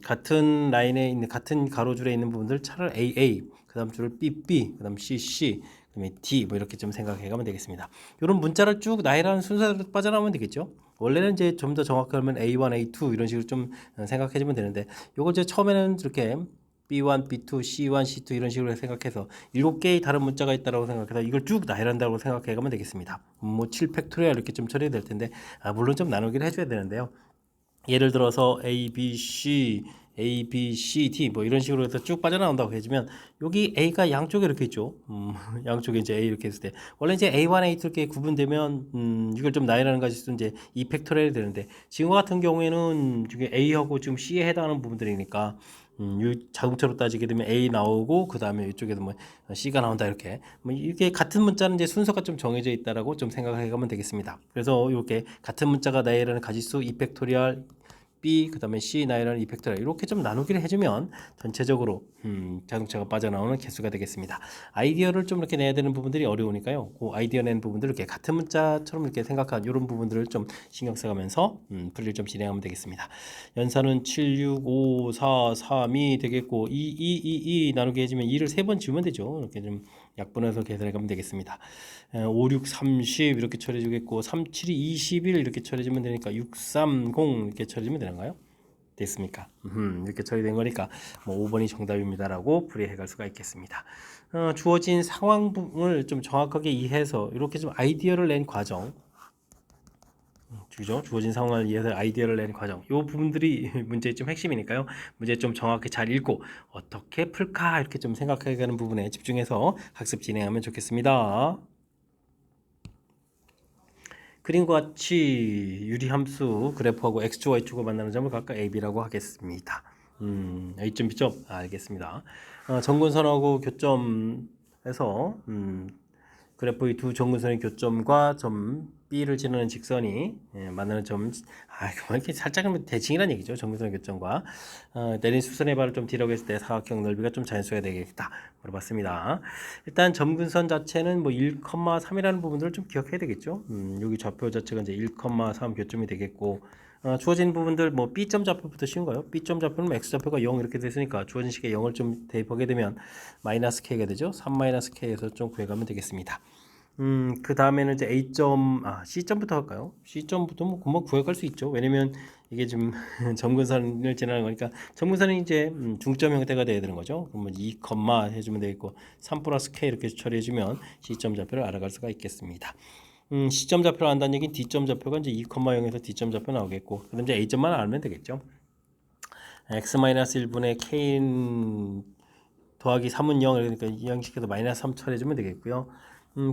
같은 라인에 있는 같은 가로줄에 있는 부분들 차를 A, A, 그다음 줄을 B, B, 그다음 C, C, 그다음에 D 뭐 이렇게 좀 생각해 가면 되겠습니다. 이런 문자를 쭉 나열하는 순서대로 빠져나오면 되겠죠. 원래는 이제 좀 더 정확하면 A1, A2 이런 식으로 좀 생각해 주면 되는데 요거 이제 처음에는 이렇게 B1, B2, C1, C2 이런 식으로 생각해서 7개의 다른 문자가 있다고 생각해서 이걸 쭉 나열한다고 생각해 가면 되겠습니다. 뭐 7팩토리얼 이렇게 좀 처리해야 될 텐데 물론 좀 나누기를 해줘야 되는데요. 예를 들어서 A, B, C, A, B, C, D 뭐 이런 식으로 해서 쭉 빠져나온다고 해주면 여기 A가 양쪽에 이렇게 있죠. 양쪽에 이제 A 이렇게 했을 때 원래 이제 A1, A2 이렇게 구분되면 이걸 좀 나열하는 것이 이제 2팩토리얼이 되는데 지금과 같은 경우에는 지금 A하고 지금 C에 해당하는 부분들이니까 이 자동차로 따지게 되면 A 나오고 그 다음에 이쪽에도 뭐 C가 나온다 이렇게 뭐 이게 같은 문자는 이제 순서가 좀 정해져 있다라고 좀 생각해 가면 되겠습니다. 그래서 이렇게 같은 문자가 나열하는 가지수 2팩토리얼 B 그다음에 C 나열하는 2팩토리얼 이렇게 좀 나누기를 해주면 전체적으로 자동차가 빠져나오는 개수가 되겠습니다. 아이디어를 좀 이렇게 내야 되는 부분들이 어려우니까요. 그 아이디어 낸 부분들을 이렇게 같은 문자처럼 이렇게 생각한 이런 부분들을 좀 신경 써가면서 풀이를 좀 진행하면 되겠습니다. 연산은 7, 6, 5, 4, 3이 되겠고 2, 2, 2, 2 나누기 해주면 2를 3번 지우면 되죠. 이렇게 좀 약분해서 계산해 가면 되겠습니다. 5, 6, 30 이렇게 처리해 주겠고 3, 7, 21 이렇게 처리해 주면 되니까 6, 3, 0 이렇게 처리해 주면 되는가요? 됐습니까? 이렇게 처리된 거니까 뭐 5번이 정답입니다라고 풀이해 갈 수가 있겠습니다. 주어진 상황을 좀 정확하게 이해해서 이렇게 좀 아이디어를 낸 과정 그죠? 주어진 상황을 이해해서 아이디어를 내는 과정. 이 부분들이 문제의 좀 핵심이니까요. 문제 좀 정확히 잘 읽고 어떻게 풀까 이렇게 좀 생각해가는 부분에 집중해서 학습 진행하면 좋겠습니다. 그림과 같이 유리함수 그래프하고 x축, y축을 만나는 점을 각각 AB라고 하겠습니다. A점, B점 알겠습니다. 정근선하고 교점에서 그래프의 두 정근선의 교점과 점 B를 지나는 직선이 만나는 점, 그만 이렇게 살짝은 대칭이란 얘기죠. 정근선의 교점과 내린 수선의 발을 좀 뒤라고 했을 때 사각형 넓이가 좀 자연수가 되겠다 물어봤습니다. 일단 점근선 자체는 뭐 1,3이라는 부분들을 좀 기억해야 되겠죠. 여기 좌표 자체가 이제 1,3 교점이 되겠고 주어진 부분들 뭐 B점 좌표부터 쉬운가요? B점 좌표는 X좌표가 0 이렇게 됐으니까 주어진 식에 0을 좀 대입하게 되면 마이너스 K가 되죠. 3 마이너스 K에서 좀 구해가면 되겠습니다. 그 다음에는 이제 A점, C점부터 할까요? C점부터 뭐 금방 구해갈 수 있죠. 왜냐면 이게 지금 점근선을 지나는 거니까 점근선이 이제 중점 형태가 돼야 되는 거죠. 그러면 2, 해주면 되겠고 3 플러스 K 이렇게 처리해주면 C점 좌표를 알아갈 수가 있겠습니다. C점 좌표를 안다는 얘기는 D점 좌표가 이제 2,0에서 D점 좌표 나오겠고 그다음 이제 A점만 알면 되겠죠. x-1분의 k 더하기 3은 0 그러니까 이 형식에서 마이너스 3 처리해주면 되겠고요.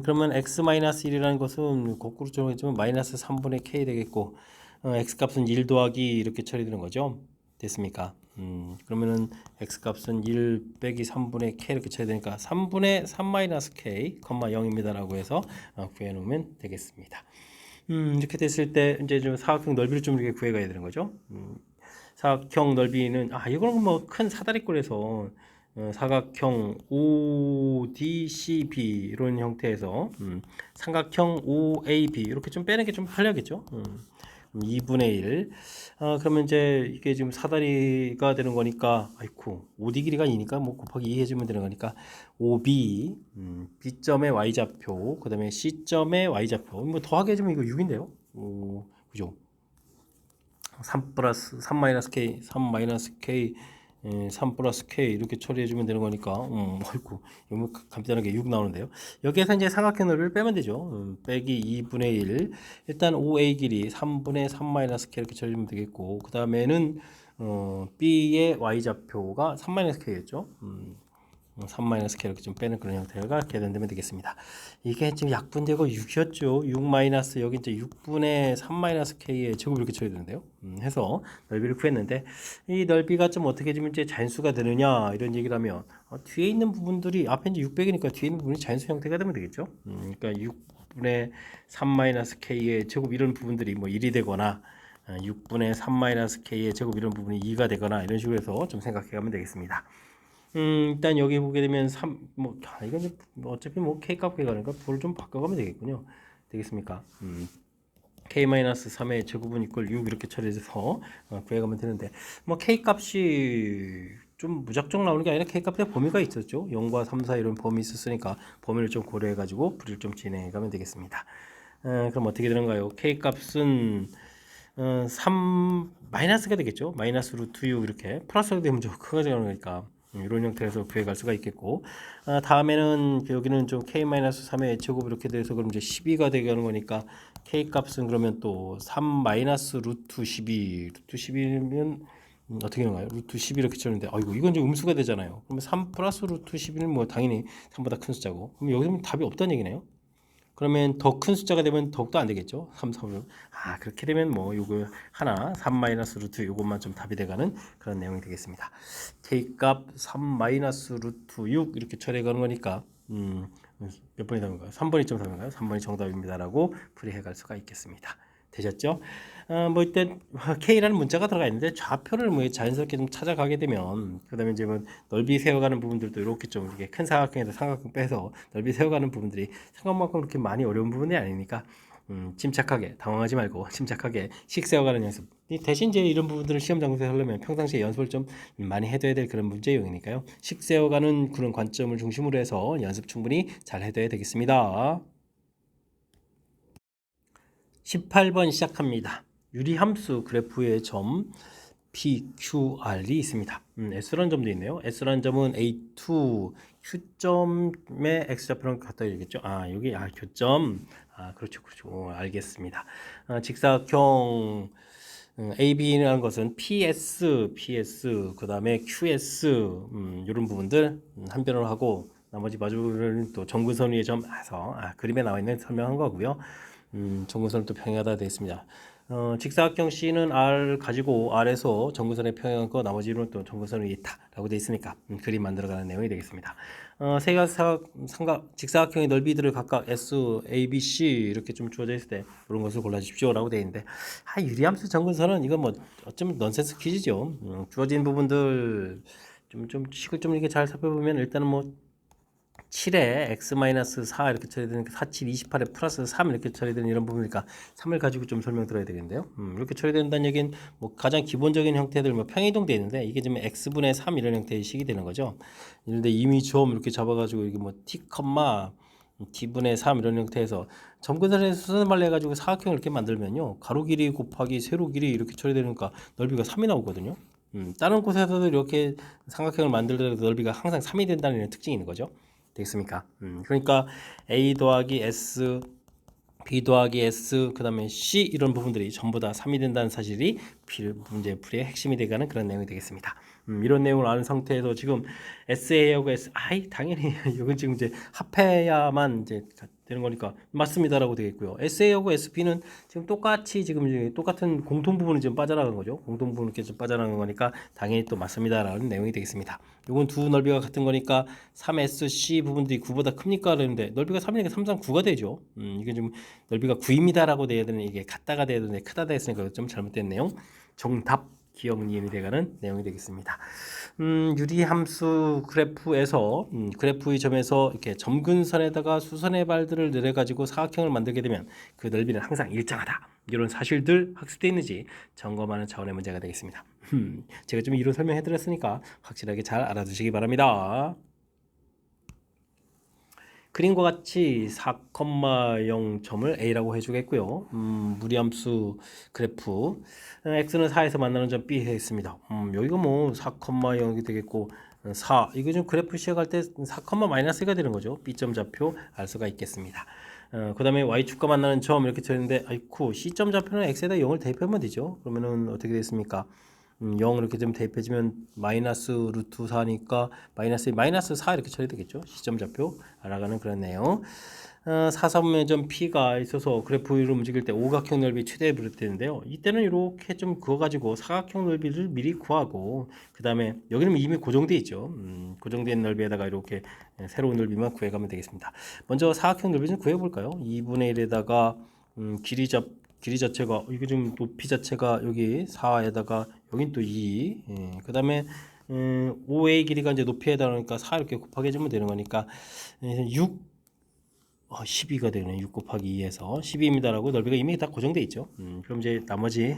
그러면 x-1이라는 것은 거꾸로 적용해주면 마이너스 3분의 k 되겠고 x값은 1 더하기 이렇게 처리되는 거죠. 됐습니까? 그러면은 x값은 1 빼기 3분의 k 이렇게 처리되니까 3분의 3 마이너스 k, 0입니다 라고 해서 구해놓으면 되겠습니다. 이렇게 됐을 때 이제 좀 사각형 넓이를 좀 이렇게 구해가야 되는 거죠. 사각형 넓이는 이거는 뭐 큰 사다리꼴에서 사각형 ODCB 이런 형태에서 삼각형 OAB 이렇게 좀 빼는 게 좀 편하겠죠. 2분의 1. 그러면 이제 이게 지금 사다리가 되는 거니까, 아이쿠, OD 길이가 2니까 뭐 곱하기 2 해주면 되는 거니까, OB, B점의 Y좌표, 그 다음에 C점의 Y좌표. 뭐 더하게 해주면 이거 6인데요. 그죠? 3 플러스 3 마이너스 K, 3 마이너스 K, 3 플러스 K 이렇게 처리해주면 되는 거니까, 아이고, 이거 간단하게 6 나오는데요. 여기에서 이제 삼각형 넓이를 빼면 되죠. 빼기 2분의 1. 일단 OA 길이 3분의 3 마이너스 K 이렇게 처리하면 되겠고, 그 다음에는, B의 Y좌표가 3 마이너스 K였죠. 3-K 이렇게 좀 빼는 그런 형태가 계산되면 되겠습니다. 이게 지금 약분되고 6이었죠. 6 마이너스 여기 이제 6분의 3-K의 제곱 이렇게 처리되는데요. 해서 넓이를 구했는데 이 넓이가 좀 어떻게 좀 이제 자연수가 되느냐 이런 얘기를 하면 뒤에 있는 부분들이 앞에 이제 600이니까 뒤에 있는 부분이 자연수 형태가 되면 되겠죠. 그러니까 6분의 3-K의 제곱 이런 부분들이 뭐 1이 되거나 6분의 3-K의 제곱 이런 부분이 2가 되거나 이런 식으로 해서 좀 생각해 가면 되겠습니다. 일단 여기 보게 되면 3, 이건 어차피 K 값 구해가니까 불을 좀 바꿔가면 되겠군요. 되겠습니까? K-3의 제곱은 이꼴 6 이렇게 처리해서 구해가면 되는데, K 값이 좀 무작정 나오는 게 아니라 K 값에 범위가 있었죠. 0과 3, 4 이런 범위 있었으니까 범위를 좀 고려해가지고 불을 좀 진행해가면 되겠습니다. 그럼 어떻게 되는가요? K 값은 3 마이너스가 되겠죠. 마이너스 루트 6 이렇게 플러스가 되면 좀 커져가는 거니까 이런 형태에서 구해갈 수가 있겠고, 다음에는 여기는 좀 K-3의 제곱 이렇게 돼서 그럼 이제 12가 되는 거니까 K 값은 그러면 또 3 마이너스 루트 12 루트 12면 어떻게 되나요? 루트 12 이렇게 쳤는데 아이고 이건 이제 음수가 되잖아요. 그러면 3 플러스 루트 12는 뭐 당연히 3보다 큰 숫자고, 그럼 여기서 답이 없다는 얘기네요. 그러면 더 큰 숫자가 되면 더욱더 안 되겠죠. 3, 3은. 그렇게 되면 뭐 요거 하나 3 마이너스 루트 요것만 좀 답이 돼가는 그런 내용이 되겠습니다. K 값 3 마이너스 루트 6 이렇게 처리해 가는 거니까 몇 번이 답인가요? 3번이 정답인가요? 3번이 정답입니다라고 풀이해 갈 수가 있겠습니다. 되셨죠? 뭐 일단 K라는 문자가 들어가 있는데 좌표를 뭐 자연스럽게 좀 찾아가게 되면 그다음에 이제 뭐 넓이 세워가는 부분들도 이렇게 좀 이렇게 큰 사각형에서 삼각형 빼서 넓이 세워가는 부분들이 생각만큼 그렇게 많이 어려운 부분이 아니니까 침착하게 당황하지 말고 침착하게 식 세워가는 연습. 대신 이제 이런 부분들을 시험 장소에서 하려면 평상시에 연습을 좀 많이 해둬야 될 그런 문제용이니까요. 식 세워가는 그런 관점을 중심으로 해서 연습 충분히 잘 해둬야 되겠습니다. 18번 시작합니다. 유리함수 그래프의 점 PQR이 있습니다. S라는 점도 있네요. S라는 점은 A2 Q점의 X좌표랑 갖다 이겠죠. 여기 교점. 그렇죠. 알겠습니다. 직사각형 AB라는 것은 PS 그 다음에 QS 이런 부분들 한변으로 하고 나머지 마주는 또 정근선 위의 점 해서 그림에 나와 있는 설명한 거고요. 정근선을 또 평행하다 되어 있습니다. 직사각형 C는 R 가지고 R에서 정근선에 평행한 거 나머지는 또 정근선을 있다라고 되어 있으니까 그림 만들어가는 내용이 되겠습니다. 세 가지 직사각형의 넓이들을 각각 S, A, B, C 이렇게 좀 주어져 있을 때 이런 것을 골라주십시오라고 되어 있는데 유리함수 정근선은 이건 뭐 어쩌면 넌센스 퀴즈죠. 주어진 부분들 좀 식을 좀 이렇게 잘 살펴보면 일단은 뭐 7에 x-4 이렇게 처리되는 4, 7, 28에 플러스 3 이렇게 처리되는 이런 부분이니까 3을 가지고 좀 설명 들어야 되겠는데요. 이렇게 처리된다는 얘기는 뭐 가장 기본적인 형태들 뭐 평이동되어 있는데 이게 지금 x분의 3 이런 형태의 식이 되는 거죠. 그런데 이미 점 이렇게 잡아가지고 이게 뭐 t, t분의 3 이런 형태에서 점근선에서 수선말로 해가지고 사각형을 이렇게 만들면요. 가로 길이 곱하기 세로 길이 이렇게 처리되니까 넓이가 3이 나오거든요. 다른 곳에서도 이렇게 삼각형을 만들더라도 넓이가 항상 3이 된다는 특징이 있는 거죠. 되겠습니까? 그러니까 A 더하기 S, B 더하기 S, 그 다음에 C 이런 부분들이 전부 다 3이 된다는 사실이 문제 풀이의 핵심이 되가는 그런 내용이 되겠습니다. 이런 내용을 아는 상태에서 지금 SA하고 당연히 이건 지금 이제 합해야만 이제 되는 거니까 맞습니다라고 되겠고요. SA하고 SB는 지금 똑같이 지금 똑같은 공통 부분이 지금 빠져나간 거죠. 공통 부분이 이렇게 좀 빠져나간 거니까 당연히 또 맞습니다라는 내용이 되겠습니다. 이건 두 넓이가 같은 거니까 3SC 부분들이 9보다 큽니까? 그러는데 넓이가 3이니까 3, 3, 9가 되죠. 이게 좀 넓이가 9입니다라고 돼야 되는 이게 같다가 돼야 되는데 크다 됐으니까 좀 잘못된 내용. 정답 기억 니은이 돼가는 내용이 되겠습니다. 유리함수 그래프에서 그래프의 점에서 이렇게 점근선에다가 수선의 발들을 내려가지고 사각형을 만들게 되면 그 넓이는 항상 일정하다. 이런 사실들 학습되어 있는지 점검하는 차원의 문제가 되겠습니다. 제가 좀 이론 설명해드렸으니까 확실하게 잘 알아두시기 바랍니다. 그림과 같이 4,0점을 A라고 해주겠고요. 무리함수 그래프 X는 4에서 만나는 점 B 했습니다. 여기가 뭐 4,0이 되겠고 4 이거 좀 그래프 시작할 때 4, 마이너스가 되는 거죠. B점 좌표 알 수가 있겠습니다. 그 다음에 Y축과 만나는 점 이렇게 되는데 아이쿠 C점 좌표는 X에다 0을 대입하면 되죠. 그러면은 어떻게 됐습니까? 0 이렇게 좀 대입해주면 마이너스 루트 4니까 마이너스 4 이렇게 처리 되겠죠. 시점 좌표 알아가는 그런 내용. 사삼면점 P가 있어서 그래프 위로 움직일 때 오각형 넓이 최대 비롯되는데요. 이때는 이렇게 좀 그어 가지고 사각형 넓이를 미리 구하고 그 다음에 여기는 이미 고정되어 있죠. 고정된 넓이에다가 이렇게 새로운 넓이만 구해가면 되겠습니다. 먼저 사각형 넓이 좀 구해볼까요? 2분의 1에다가 길이 자체가 이게 좀 높이 자체가 여기 4에다가 여긴 또 2. 그 다음에 5의 길이가 이제 높이에 달하니까 4 이렇게 곱하기 해주면 되는 거니까 6 12가 되네. 6 곱하기 2에서 12입니다라고 넓이가 이미 다 고정돼 있죠. 그럼 이제 나머지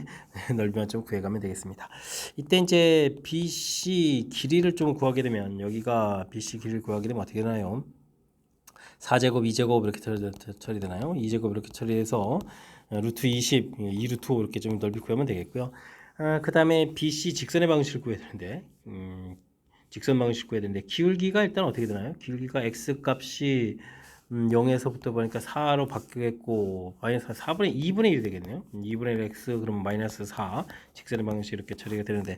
넓이만 좀 구해가면 되겠습니다. 이때 이제 BC 길이를 좀 구하게 되면 여기가 BC 길이를 구하게 되면 어떻게 되나요? 4제곱, 2제곱 이렇게 처리되나요? 2제곱 이렇게 처리해서 루트 20, 2루트 5 이렇게 좀 넓이 구하면 되겠고요. 그 다음에 BC 직선의 방식을 구해야 되는데 직선 방식 구해야 되는데 기울기가 일단 어떻게 되나요? 기울기가 x 값이 0에서부터 보니까 4로 바뀌겠고 마이너스 4분의 2분의 1이 되겠네요. 2분의 1 x 그러면 마이너스 4 직선의 방식 이렇게 처리가 되는데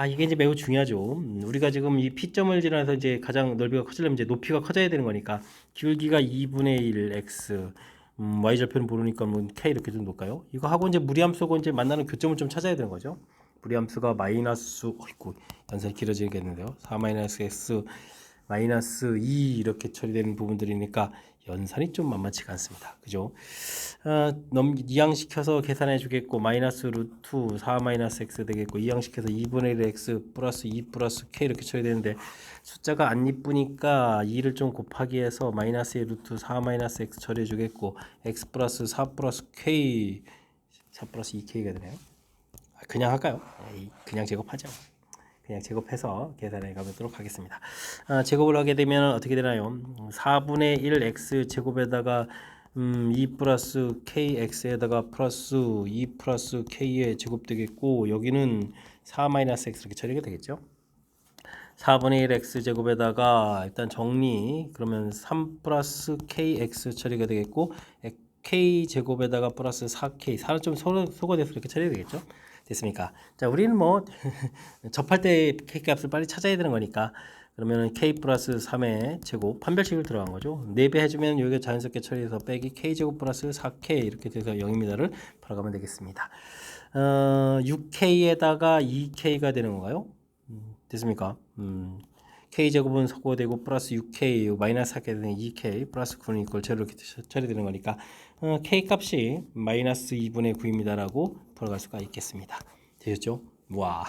이게 이제 매우 중요하죠. 우리가 지금 이 P점을 지나서 이제 가장 넓이가 커지려면 이제 높이가 커져야 되는 거니까 기울기가 2분의 1 x y절표는 모르니까 뭐 k 이렇게 좀 놓을까요? 이거 하고 이제 무리함수하고 이제 만나는 교점을 좀 찾아야 되는 거죠. 무리함수가 마이너스 어이구 연산이 길어지겠는데요. 4 마이너스 x 마이너스 2 이렇게 처리되는 부분들이니까 연산이 좀 만만치가 않습니다. 그죠? 이항시켜서 계산해 주겠고 마이너스 루트 4 마이너스 x 되겠고 이항시켜서 2분의 1 x 플러스 2 플러스 k 이렇게 처리되는데 숫자가 안 이쁘니까 2를 좀 곱하기 해서 마이너스 1 루트 4 마이너스 x 처리해 주겠고 x 플러스 4 플러스 k 4 플러스 2k가 되네요. 그냥 할까요? 그냥 제곱하죠. 그냥 제곱해서 계산해 가보도록 하겠습니다. 제곱을 하게 되면 어떻게 되나요? 4분의 1 x 제곱에다가 2 플러스 kx에다가 플러스 2 플러스 k의 제곱 되겠고 여기는 4 마이너스 x 이렇게 처리가 되겠죠. 4분의 1 x 제곱에다가 일단 정리 그러면 3 플러스 kx 처리가 되겠고 k 제곱에다가 플러스 4k 4는 좀 소거돼서 이렇게 처리가 되겠죠. 됐습니까? 자, 우리는 뭐 접할 때 k 값을 빨리 찾아야 되는 거니까 그러면 k 플러스 3의 제곱 판별식을 들어간 거죠. 4배 해주면 여기가 자연스럽게 처리해서 빼기 k 제곱 플러스 4k 이렇게 돼서 0입니다를 풀어가면 되겠습니다. 6k에다가 2k가 되는 건가요? 됐습니까? k제곱은 소거되고 플러스 6k 마이너스 4k 되는 2k 플러스 9는 이걸 제로 이렇게 처리되는 거니까 k 값이 마이너스 2분의 9입니다라고 풀어갈 수가 있겠습니다. 되셨죠? 와.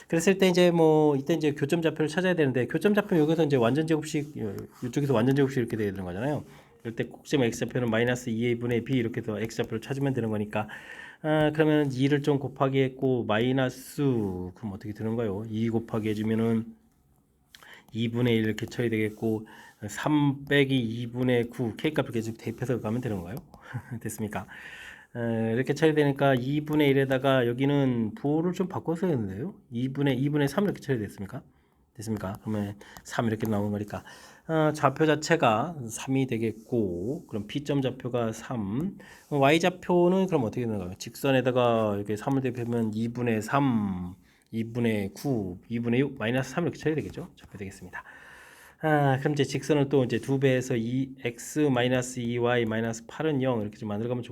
그랬을 때 이제 뭐 이때 이제 교점 좌표를 찾아야 되는데 교점 좌표 여기서 이제 완전 제곱식 이쪽에서 완전 제곱식 이렇게 되는 거잖아요. 이럴 때 꼭지점 x 좌표는 마이너스 2분의 b 이렇게 해서 x 좌표를 찾으면 되는 거니까 그러면 2를 좀 곱하기 했고 마이너스 그럼 어떻게 되는가요? 2 곱하기 해주면은 2분의 1 이렇게 처리 되겠고 3 빼기 2분의 9 k값을 계속 대입해서 가면 되는 건가요? 됐습니까? 이렇게 처리되니까 2분의 1에다가 여기는 부호를 좀 바꿔서 했는데요. 2분의 3 이렇게 처리됐습니까? 됐습니까? 그러면 3 이렇게 나오는 거니까 좌표 자체가 3이 되겠고 그럼 P점 좌표가 3 Y좌표는 그럼 어떻게 되나요? 직선에다가 이렇게 3을 대입하면 2분의 3 2분의 9, 2분의 6, 마이너스 3 이렇게 처리 되겠죠? 좌표 되겠습니다. 그럼 이제 직선을 또 이제 2배에서 2x 마이너스 2y 마이너스 8은 0 이렇게 좀 만들어가면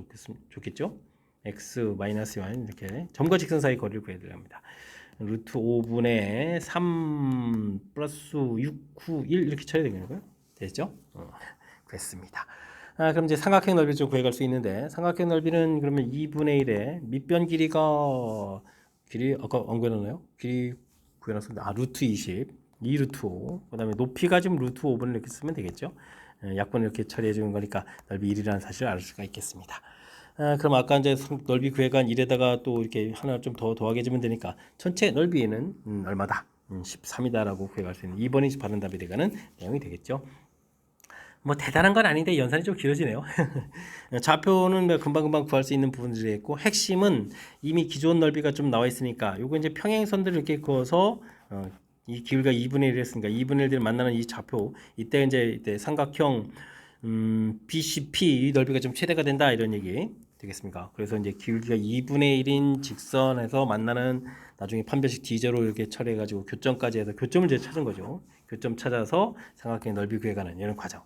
좋겠죠? x 마이너스 1 이렇게 점과 직선 사이 거리를 구해야 합니다. 루트 5분의 3 플러스 6, 9, 1 이렇게 처리 되는 거예요. 됐죠? 됐습니다. 그럼 이제 삼각형 넓이 좀 구해갈 수 있는데 삼각형 넓이는 그러면 2분의 1에 밑변 길이가 길이 아까 안 구해놨나요? 길이 구해놨습니다. 루트 20, 2루트 5. 그 다음에 높이가 지금 루트 5분을 이렇게 쓰면 되겠죠. 약분을 이렇게 처리해 주는 거니까 넓이 1이라는 사실을 알 수가 있겠습니다. 그럼 아까 이제 넓이 구해간 1에다가 또 이렇게 하나 좀 더 더하게 해주면 되니까 전체 넓이는 얼마다? 13이다라고 구해갈 수 있는 2번이 바른 답이 되가는 내용이 되겠죠. 뭐 대단한 건 아닌데 연산이 좀 길어지네요. 좌표는 뭐 금방금방 구할 수 있는 부분들이 있고 핵심은 이미 기존 넓이가 좀 나와 있으니까 요거 이제 평행선들을 이렇게 그어서 이 기울기가 2분의 1 했으니까 2분의 1을 만나는 이 좌표 이때 이때 삼각형 BCP 이 넓이가 좀 최대가 된다 이런 얘기 되겠습니까? 그래서 이제 기울기가 2분의 1인 직선에서 만나는 나중에 판별식 D제로 이렇게 처리해 가지고 교점까지 해서 교점을 이제 찾은 거죠. 교점 찾아서 삼각형의 넓이 구해가는 이런 과정.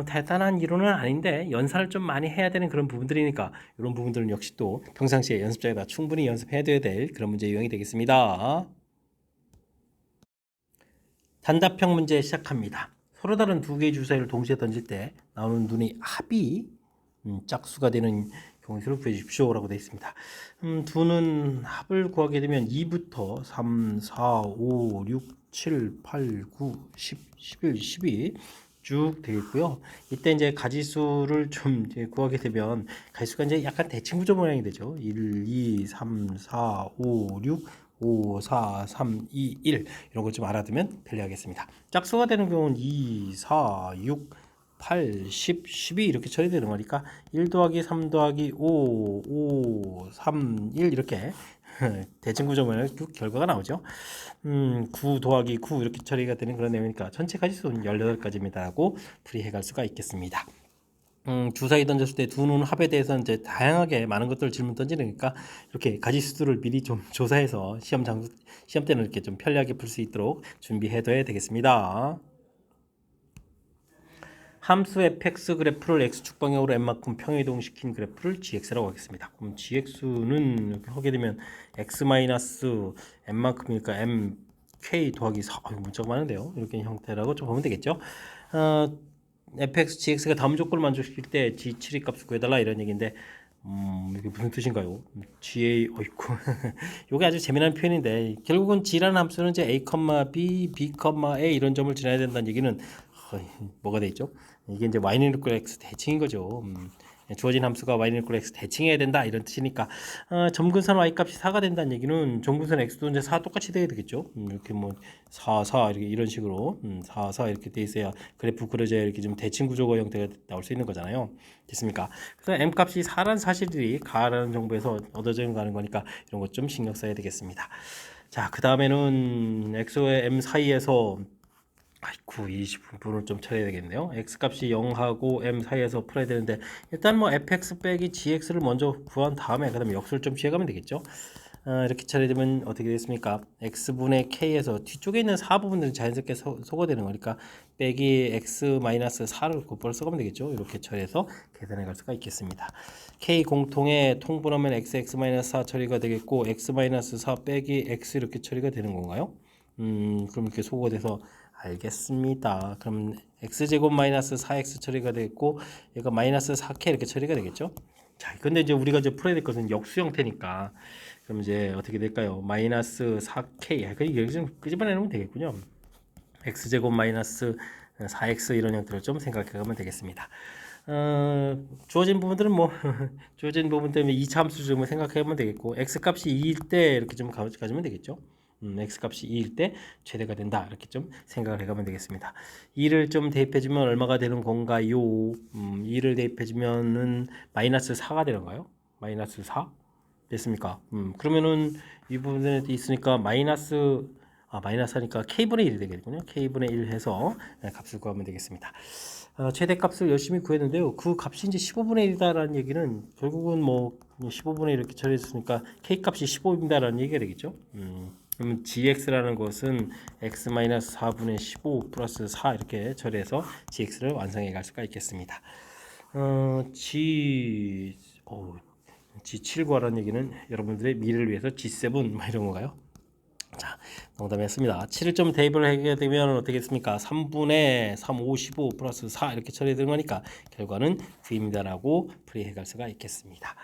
대단한 이론은 아닌데 연산을 좀 많이 해야 되는 그런 부분들이니까 이런 부분들은 역시 또 평상시에 연습장에다 충분히 연습해야 될 그런 문제 유형이 되겠습니다. 단답형 문제 시작합니다. 서로 다른 두 개의 주사위를 동시에 던질 때 나오는 눈의 합이 짝수가 되는 경우를 구해주십시오 라고 되어 있습니다. 두는 합을 구하게 되면 2부터 3, 4, 5, 6, 7, 8, 9, 10, 11, 12 쭉 되겠고요. 이때 이제 가지수를 좀 이제 구하게 되면 가지수가 이제 약간 대칭 구조 모양이 되죠. 1, 2, 3, 4, 5, 6, 5, 4, 3, 2, 1 이런 걸 좀 알아두면 편리하겠습니다. 짝수가 되는 경우는 2, 4, 6, 8, 10, 12 이렇게 처리되는 거니까 1 더하기 3 더하기 5, 5, 3, 1 이렇게 대칭 구조면 결과가 나오죠. 9 더하기 9 이렇게 처리가 되는 그런 내용이니까 전체 가지수는 18가지입니다 하고 풀이해 갈 수가 있겠습니다. 주사위 던졌을 때 두 눈 합에 대해서는 이제 다양하게 많은 것들을 질문 던지니까 이렇게 가지수들을 미리 좀 조사해서 시험 때는 이렇게 좀 편리하게 풀 수 있도록 준비해둬야 되겠습니다. 함수 fx 그래프를 x축 방향으로 n만큼 평행이동시킨 그래프를 gx라고 하겠습니다. 그럼 gx는 이렇게 하게 되면 x 마이너스 n만큼이니까 mk 더하기 4 문자가 많은데요. 이렇게 형태라고 좀 보면 되겠죠. fx, gx가 다음 조건을 만족시킬 때 g7의 값을 구해달라 이런 얘기인데 이게 무슨 뜻인가요? ga 어이쿠 이게 아주 재미난 표현인데 결국은 g라는 함수는 이제 a, b, b, a 이런 점을 지나야 된다는 얘기는 뭐가 돼 있죠? 이게 이제 y는 equal x 대칭인 거죠. 주어진 함수가 y는 equal x 대칭해야 된다 이런 뜻이니까 점근선 y 값이 4가 된다는 얘기는 점근선 x도 이제 4 똑같이 돼야 되겠죠. 이렇게 뭐 4, 4 이렇게 이런 식으로 4, 4 이렇게 돼 있어야 그래프 그려져야 이렇게 좀 대칭 구조가 형태가 나올 수 있는 거잖아요. 됐습니까? 그래서 m 값이 4라는 사실이 가라는 정보에서 얻어져 가는 거니까 이런 것 좀 신경 써야 되겠습니다. 자, 그 다음에는 x와 m 사이에서 아이쿠 20분을 좀 쳐야 되겠네요. x값이 0하고 m 사이에서 풀어야 되는데 일단 뭐 fx 빼기 gx를 먼저 구한 다음에 그 다음에 역수를 좀 취해가면 되겠죠. 이렇게 처리되면 어떻게 되겠습니까? x분의 k에서 뒤쪽에 있는 4 부분들은 자연스럽게 소거되는 거니까 빼기 x 마이너스 4를 곧바로 써가면 되겠죠. 이렇게 처리해서 계산해 갈 수가 있겠습니다. k 공통의 통분하면 x 마이너스 4 처리가 되겠고 x 마이너스 4 빼기 x 이렇게 처리가 되는 건가요? 그럼 이렇게 소거돼서 알겠습니다. 그럼 x제곱 마이너스 4x 처리가 되겠고 얘가 마이너스 4k 이렇게 처리가 되겠죠. 자, 근데 이제 우리가 이제 풀어야 될 것은 역수 형태니까 그럼 이제 어떻게 될까요? 마이너스 4k 이게 좀 끄집어내 놓으면 되겠군요. x제곱 마이너스 4x 이런 형태로 좀 생각해 가면 되겠습니다. 주어진 부분들은 뭐 주어진 부분 때문에 2차 함수 좀 생각해 보면 되겠고 x값이 2일 때 이렇게 좀 가지면 되겠죠. x값이 2일 때 최대가 된다 이렇게 좀 생각을 해가면 되겠습니다. 2를 좀 대입해주면 얼마가 되는 건가요? 2를 대입해주면은 마이너스 4가 되는가요? 마이너스 4? 됐습니까? 그러면은 이 부분에 있으니까 마이너스 하니까 k분의 1이 되겠군요. k분의 1 해서 값을 구하면 되겠습니다. 최대값을 열심히 구했는데요. 그 값이 이제 15분의 1이다라는 얘기는 결국은 뭐 15분의 1 이렇게 처리했으니까 k값이 15입니다라는 얘기가 되겠죠. 그러면 gx라는 것은 x-4분의 15 플러스 4 이렇게 처리해서 gx를 완성해 갈 수가 있겠습니다. G7 구하라는 얘기는 여러분들의 미래를 위해서 G7 뭐 이런 건가요? 자, 농담했습니다. 7을 좀 대입을 하게 되면 어떻게 됐습니까? 3분의 3, 55 플러스 4 이렇게 처리되는 거니까 결과는 9입니다라고 풀이해 갈 수가 있겠습니다.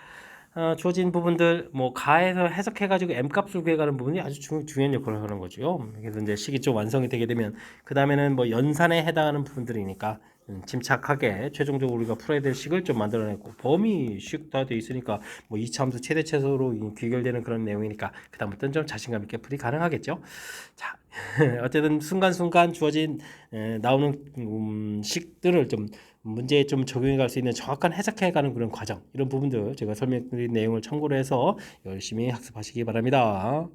주어진 부분들 뭐 가에서 해석해가지고 m 값을 구해가는 부분이 아주 중요한 역할을 하는 거죠. 그래서 이제 식이 좀 완성이 되게 되면 그 다음에는 뭐 연산에 해당하는 부분들이니까 침착하게 최종적으로 우리가 풀어야 될 식을 좀 만들어내고 범위 식 다 돼 있으니까 뭐 이차 함수 최대 최소로 귀결되는 그런 내용이니까 그다음부터는 좀 자신감 있게 풀이 가능하겠죠. 자, 어쨌든 순간순간 주어진 나오는 식들을 좀 문제에 좀 적용해 갈 수 있는 정확한 해석해 가는 그런 과정 이런 부분들 제가 설명드린 내용을 참고로 해서 열심히 학습하시기 바랍니다.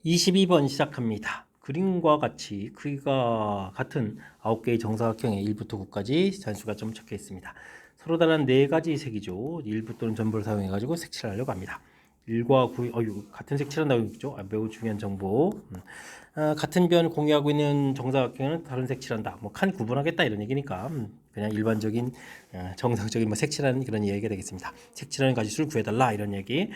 22번 시작합니다. 그림과 같이 크기가 같은 9개의 정사각형의 1부터 9까지 잔수가 좀 적혀 있습니다. 서로 다른 4가지 색이죠. 일부 또는 전부를 사용해 가지고 색칠을 하려고 합니다. 1과 9, 같은 색칠한다고 했죠. 매우 중요한 정보. 같은 변을 공유하고 있는 정사각형은 다른 색칠한다. 뭐 칸 구분하겠다 이런 얘기니까 그냥 일반적인 정상적인 뭐 색칠하는 그런 얘기가 되겠습니다. 색칠하는 가지수를 구해달라 이런 얘기.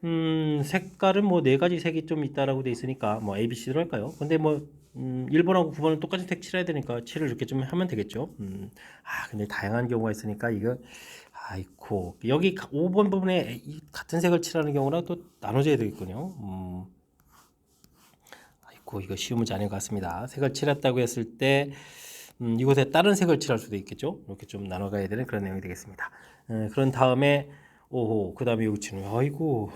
색깔은 뭐 4가지 색이 좀 있다라고 돼 있으니까 뭐 A, B, C로 할까요? 근데 뭐 1번하고 9번은 똑같이 색 칠해야 되니까 칠을 이렇게 좀 하면 되겠죠. 근데 다양한 경우가 있으니까 이거 아이고 여기 5번 부분에 같은 색을 칠하는 경우랑 또 나눠져야 되겠군요. 아이고 이거 쉬운 문제 아닌 것 같습니다. 색을 칠했다고 했을 때 이곳에 다른 색을 칠할 수도 있겠죠. 이렇게 좀 나눠가야 되는 그런 내용이 되겠습니다. 그런 다음에 오호 그 다음에 여기 치는 아이고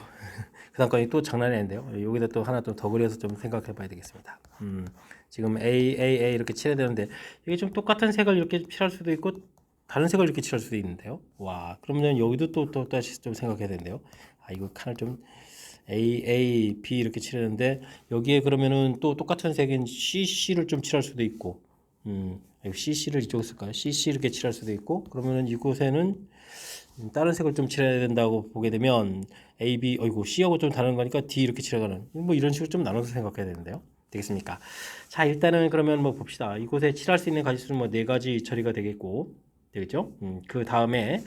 그 다음까지 또 장난이 아닌데요. 여기다 또 하나 또 더 그려서 좀 생각해 봐야 되겠습니다. 지금 A 이렇게 칠해야 되는데 이게 좀 똑같은 색을 이렇게 칠할 수도 있고 다른 색을 이렇게 칠할 수도 있는데요. 와 그러면 여기도 또 다시 좀 생각해야 되는데요. 이거 칸을 좀 A, B 이렇게 칠했는데 여기에 그러면은 또 똑같은 색인 CC를 좀 칠할 수도 있고 CC를 이쪽에 쓸까요? CC 이렇게 칠할 수도 있고 그러면은 이곳에는 다른 색을 좀 칠해야 된다고 보게 되면 A, B, C하고 좀 다른 거니까 D 이렇게 칠해가는 뭐 이런 식으로 좀 나눠서 생각해야 되는데요. 되겠습니까? 자 일단은 그러면 뭐 봅시다. 이곳에 칠할 수 있는 가지수는 뭐 4가지 처리가 되겠고 되겠죠? 그 다음에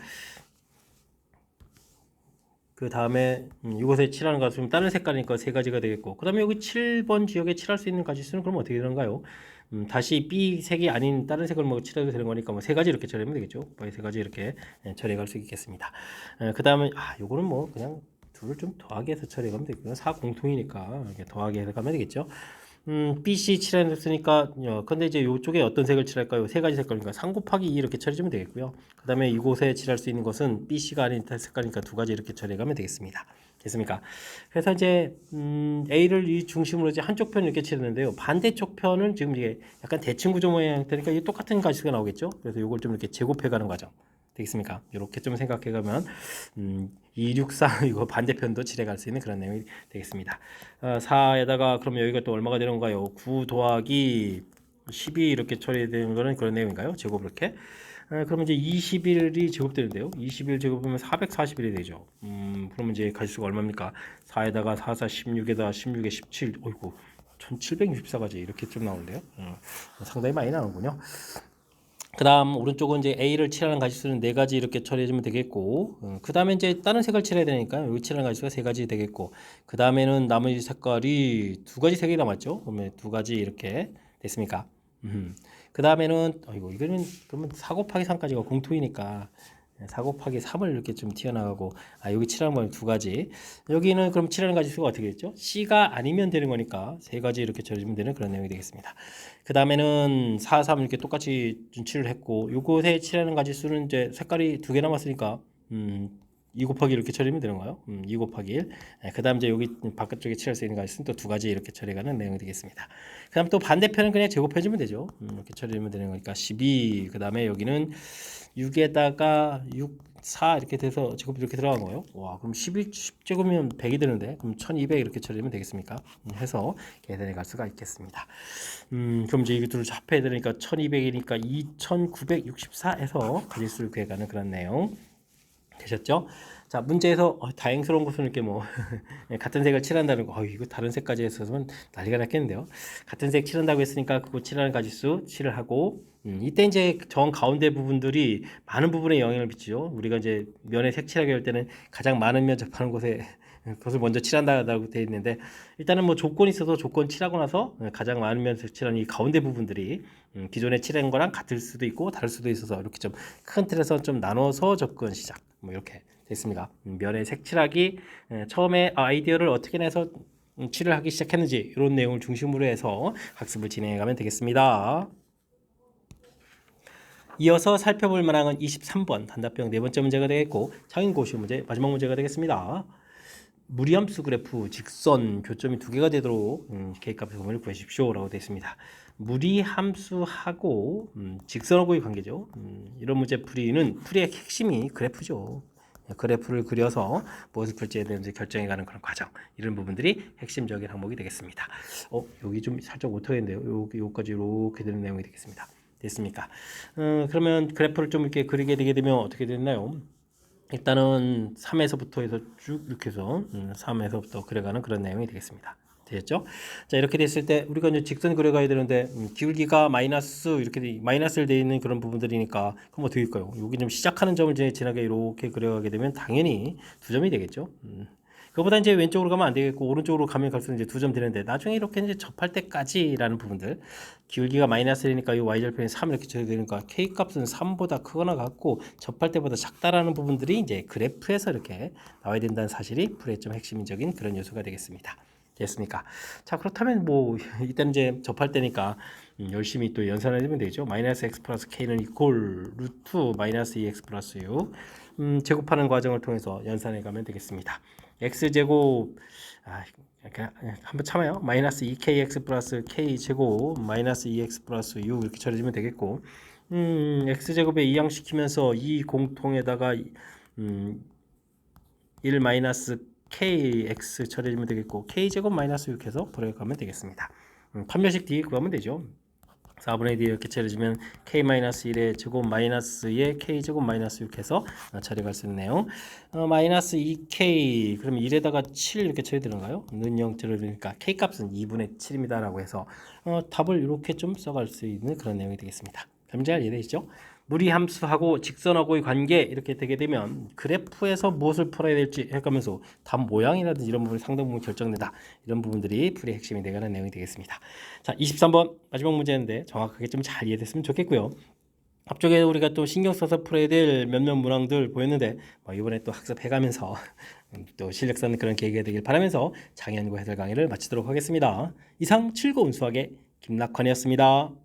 이곳에 칠하는 가지수는 다른 색깔이니까 3가지가 되겠고 그 다음에 여기 7번 지역에 칠할 수 있는 가지수는 그럼 어떻게 되는가요? 다시 B 색이 아닌 다른 색을 뭐 칠해도 되는 거니까 뭐 3가지 이렇게 처리하면 되겠죠. 3가지 이렇게 처리해 갈 수 있겠습니다. 그 다음에 요거는 뭐 그냥 둘을 좀 더하기 해서 처리해 가면 되고요. 4 공통이니까 이렇게 더하기 해서 가면 되겠죠. BC 칠해놨으니까 근데 이제 이쪽에 어떤 색을 칠할까요? 3가지 색깔이니까 3 곱하기 2 이렇게 처리해주면 되겠고요. 그 다음에 이곳에 칠할 수 있는 것은 BC가 아닌 색깔이니까 2가지 이렇게 처리해가면 되겠습니다. 됐습니까? 그래서 이제 A를 이 중심으로 이제 한쪽 편을 이렇게 칠했는데요. 반대쪽 편은 지금 이게 약간 대칭 구조 모양 형태니까 이게 똑같은 가지수가 나오겠죠? 그래서 이걸 좀 이렇게 제곱해가는 과정. 되겠습니까? 이렇게 좀 생각해가면 264 이거 반대편도 칠해갈 수 있는 그런 내용이 되겠습니다. 4에다가 그럼 여기가 또 얼마가 되는 건가요? 9 더하기 12 이렇게 처리되는 거는 그런 내용인가요? 제곱 이렇게. 그러면 이제 21이 제곱되는데요. 21 제곱하면 441이 되죠. 그러면 이제 가지수가 얼마입니까? 4에다가 4, 4, 16에다가 16에 17. 어이구 1764가지 이렇게 좀 나오는데요. 상당히 많이 나오는군요. 그 다음 오른쪽은 이제 A를 칠하는 가지수는 4가지 이렇게 처리해주면 되겠고 그 다음에 이제 다른 색을 칠해야 되니까 여기 칠하는 가지수가 3가지 되겠고 그 다음에는 나머지 색깔이 2가지 색이 남았죠. 그러면 2가지 이렇게 됐습니까? 그 다음에는 이거는 그러면 4 곱하기 3까지가 공통이니까 4 곱하기 3을 이렇게 좀 튀어나가고 여기 칠하는 건 2가지 여기는 그럼 칠하는 가지수가 어떻게 됐죠? C가 아니면 되는 거니까 3가지 이렇게 처리해주면 되는 그런 내용이 되겠습니다. 그 다음에는 4, 3 이렇게 똑같이 칠을 했고 요곳에 칠하는 가지수는 이제 색깔이 2개 남았으니까 2 곱하기 이렇게 처리하면 되는가요? 2 곱하기 1. 그 다음 이제 여기 바깥쪽에 칠할 수 있는 가지수는 또 2가지 이렇게 처리가는 내용이 되겠습니다. 그 다음 또 반대편은 그냥 제곱해주면 되죠. 이렇게 처리하면 되는 거니까 12. 그 다음에 여기는 6에다가 6, 4 이렇게 돼서 제곱 이렇게 들어간 거예요. 와, 그럼 10제곱이면 100이 되는데 그럼 1200 이렇게 처리하면 되겠습니까? 해서 계산해 갈 수가 있겠습니다. 그럼 이제 이거 둘을 합해야 되니까 1200이니까 2964에서 가지수를 구해가는 그런 내용 되셨죠? 자, 문제에서 다행스러운 것은 이렇게 뭐 같은 색을 칠한다는 거 이거 다른 색까지 했으면 난리가 났겠는데요. 같은 색 칠한다고 했으니까 그거 칠하는 가지수 칠을 하고 이때 이제 정 가운데 부분들이 많은 부분에 영향을 미치죠. 우리가 이제 면에 색칠하게 할 때는 가장 많은 면 접하는 곳에 그것을 먼저 칠한다고 되어 있는데 일단은 뭐 조건이 있어서 조건 칠하고 나서 가장 많은 면 색칠한 이 가운데 부분들이 기존에 칠한 거랑 같을 수도 있고 다를 수도 있어서 이렇게 좀 큰 틀에서 좀 나눠서 접근 시작 뭐 이렇게 됐습니다. 면에 색칠하기 처음에 아이디어를 어떻게 내서 칠을 하기 시작했는지 이런 내용을 중심으로 해서 학습을 진행해 가면 되겠습니다. 이어서 살펴볼 만한 23번 단답형 네 번째 문제가 되겠고 창인고시 문제 마지막 문제가 되겠습니다. 무리함수 그래프 직선 교점이 두 개가 되도록 K값의 범위를 구하십시오 라고 되어 있습니다. 무리함수하고 직선하고의 관계죠. 이런 문제 풀이의 핵심이 그래프죠. 그래프를 그려서 무엇을 풀지에 대한 결정해가는 그런 과정, 이런 부분들이 핵심적인 항목이 되겠습니다. 여기 좀 살짝 오토인데요. 여기까지 이렇게 되는 내용이 되겠습니다. 됐습니까? 그러면 그래프를 좀 이렇게 그리게 되게 되면 어떻게 됐나요? 일단은 3에서부터 해서 쭉 이렇게 해서 3에서부터 그려가는 그런 내용이 되겠습니다. 되겠죠? 자, 이렇게 됐을 때 우리가 이제 직선 그려가야 되는데 기울기가 마이너스 이렇게 마이너스를 되어 있는 그런 부분들이니까 그럼 어떻게 될까요? 여기 좀 시작하는 점을 이제 지나게 이렇게 그려가게 되면 당연히 두 점이 되겠죠. 그거보다 이제 왼쪽으로 가면 안 되겠고 오른쪽으로 가면 갈수록 이제 두 점 되는데 나중에 이렇게 이제 접할 때까지라는 부분들 기울기가 마이너스니까 이 y절편이 3 이렇게 쳐야 되니까 k 값은 3보다 크거나 같고 접할 때보다 작다라는 부분들이 이제 그래프에서 이렇게 나와야 된다는 사실이 풀이의 좀 핵심적인 그런 요소가 되겠습니다. 됐습니까? 자, 그렇다면 뭐 이때는 이제 접할 때니까 열심히 또 연산을 해주면 되죠. 마이너스 x 플러스 k는 이퀄 루트 마이너스 2x 플러스 6 제곱하는 과정을 통해서 연산해 가면 되겠습니다. x제곱 그냥 한번 참아요. 마이너스 2kx 플러스 k제곱 마이너스 2x 플러스 6 이렇게 처리해주면 되겠고 x제곱에 이항시키면서 이 공통에다가 1 마이너스 kx 처리해주면 되겠고 k제곱 마이너스 6 해서 불여가면 되겠습니다. 판별식 d 구하면 되죠. 4분의 D 이렇게 처리해주면 k-1의 제곱 마이너스의 k제곱 마이너스 6 해서 처리할 수 있네요. 마이너스 2k 그러면 1에다가 7 이렇게 처리되는가요? 는 0 처리되니까 k값은 2분의 7입니다 라고 해서 답을 이렇게 좀 써갈 수 있는 그런 내용이 되겠습니다. 문제 잘 이해되시죠? 무리함수하고 직선하고의 관계 이렇게 되게 되면 그래프에서 무엇을 풀어야 될지 해가면서 답 모양이라든지 이런 부분이 상당 부분 결정된다. 이런 부분들이 풀이의 핵심이 되가는 내용이 되겠습니다. 자, 23번 마지막 문제인데 정확하게 좀 잘 이해됐으면 좋겠고요. 앞쪽에 우리가 또 신경 써서 풀어야 될 몇몇 문항들 보였는데 이번에 또 학습해가면서 또 실력 쌓는 그런 계기가 되길 바라면서 장애인과 해설 강의를 마치도록 하겠습니다. 이상 즐거운 수학의 김낙환이었습니다.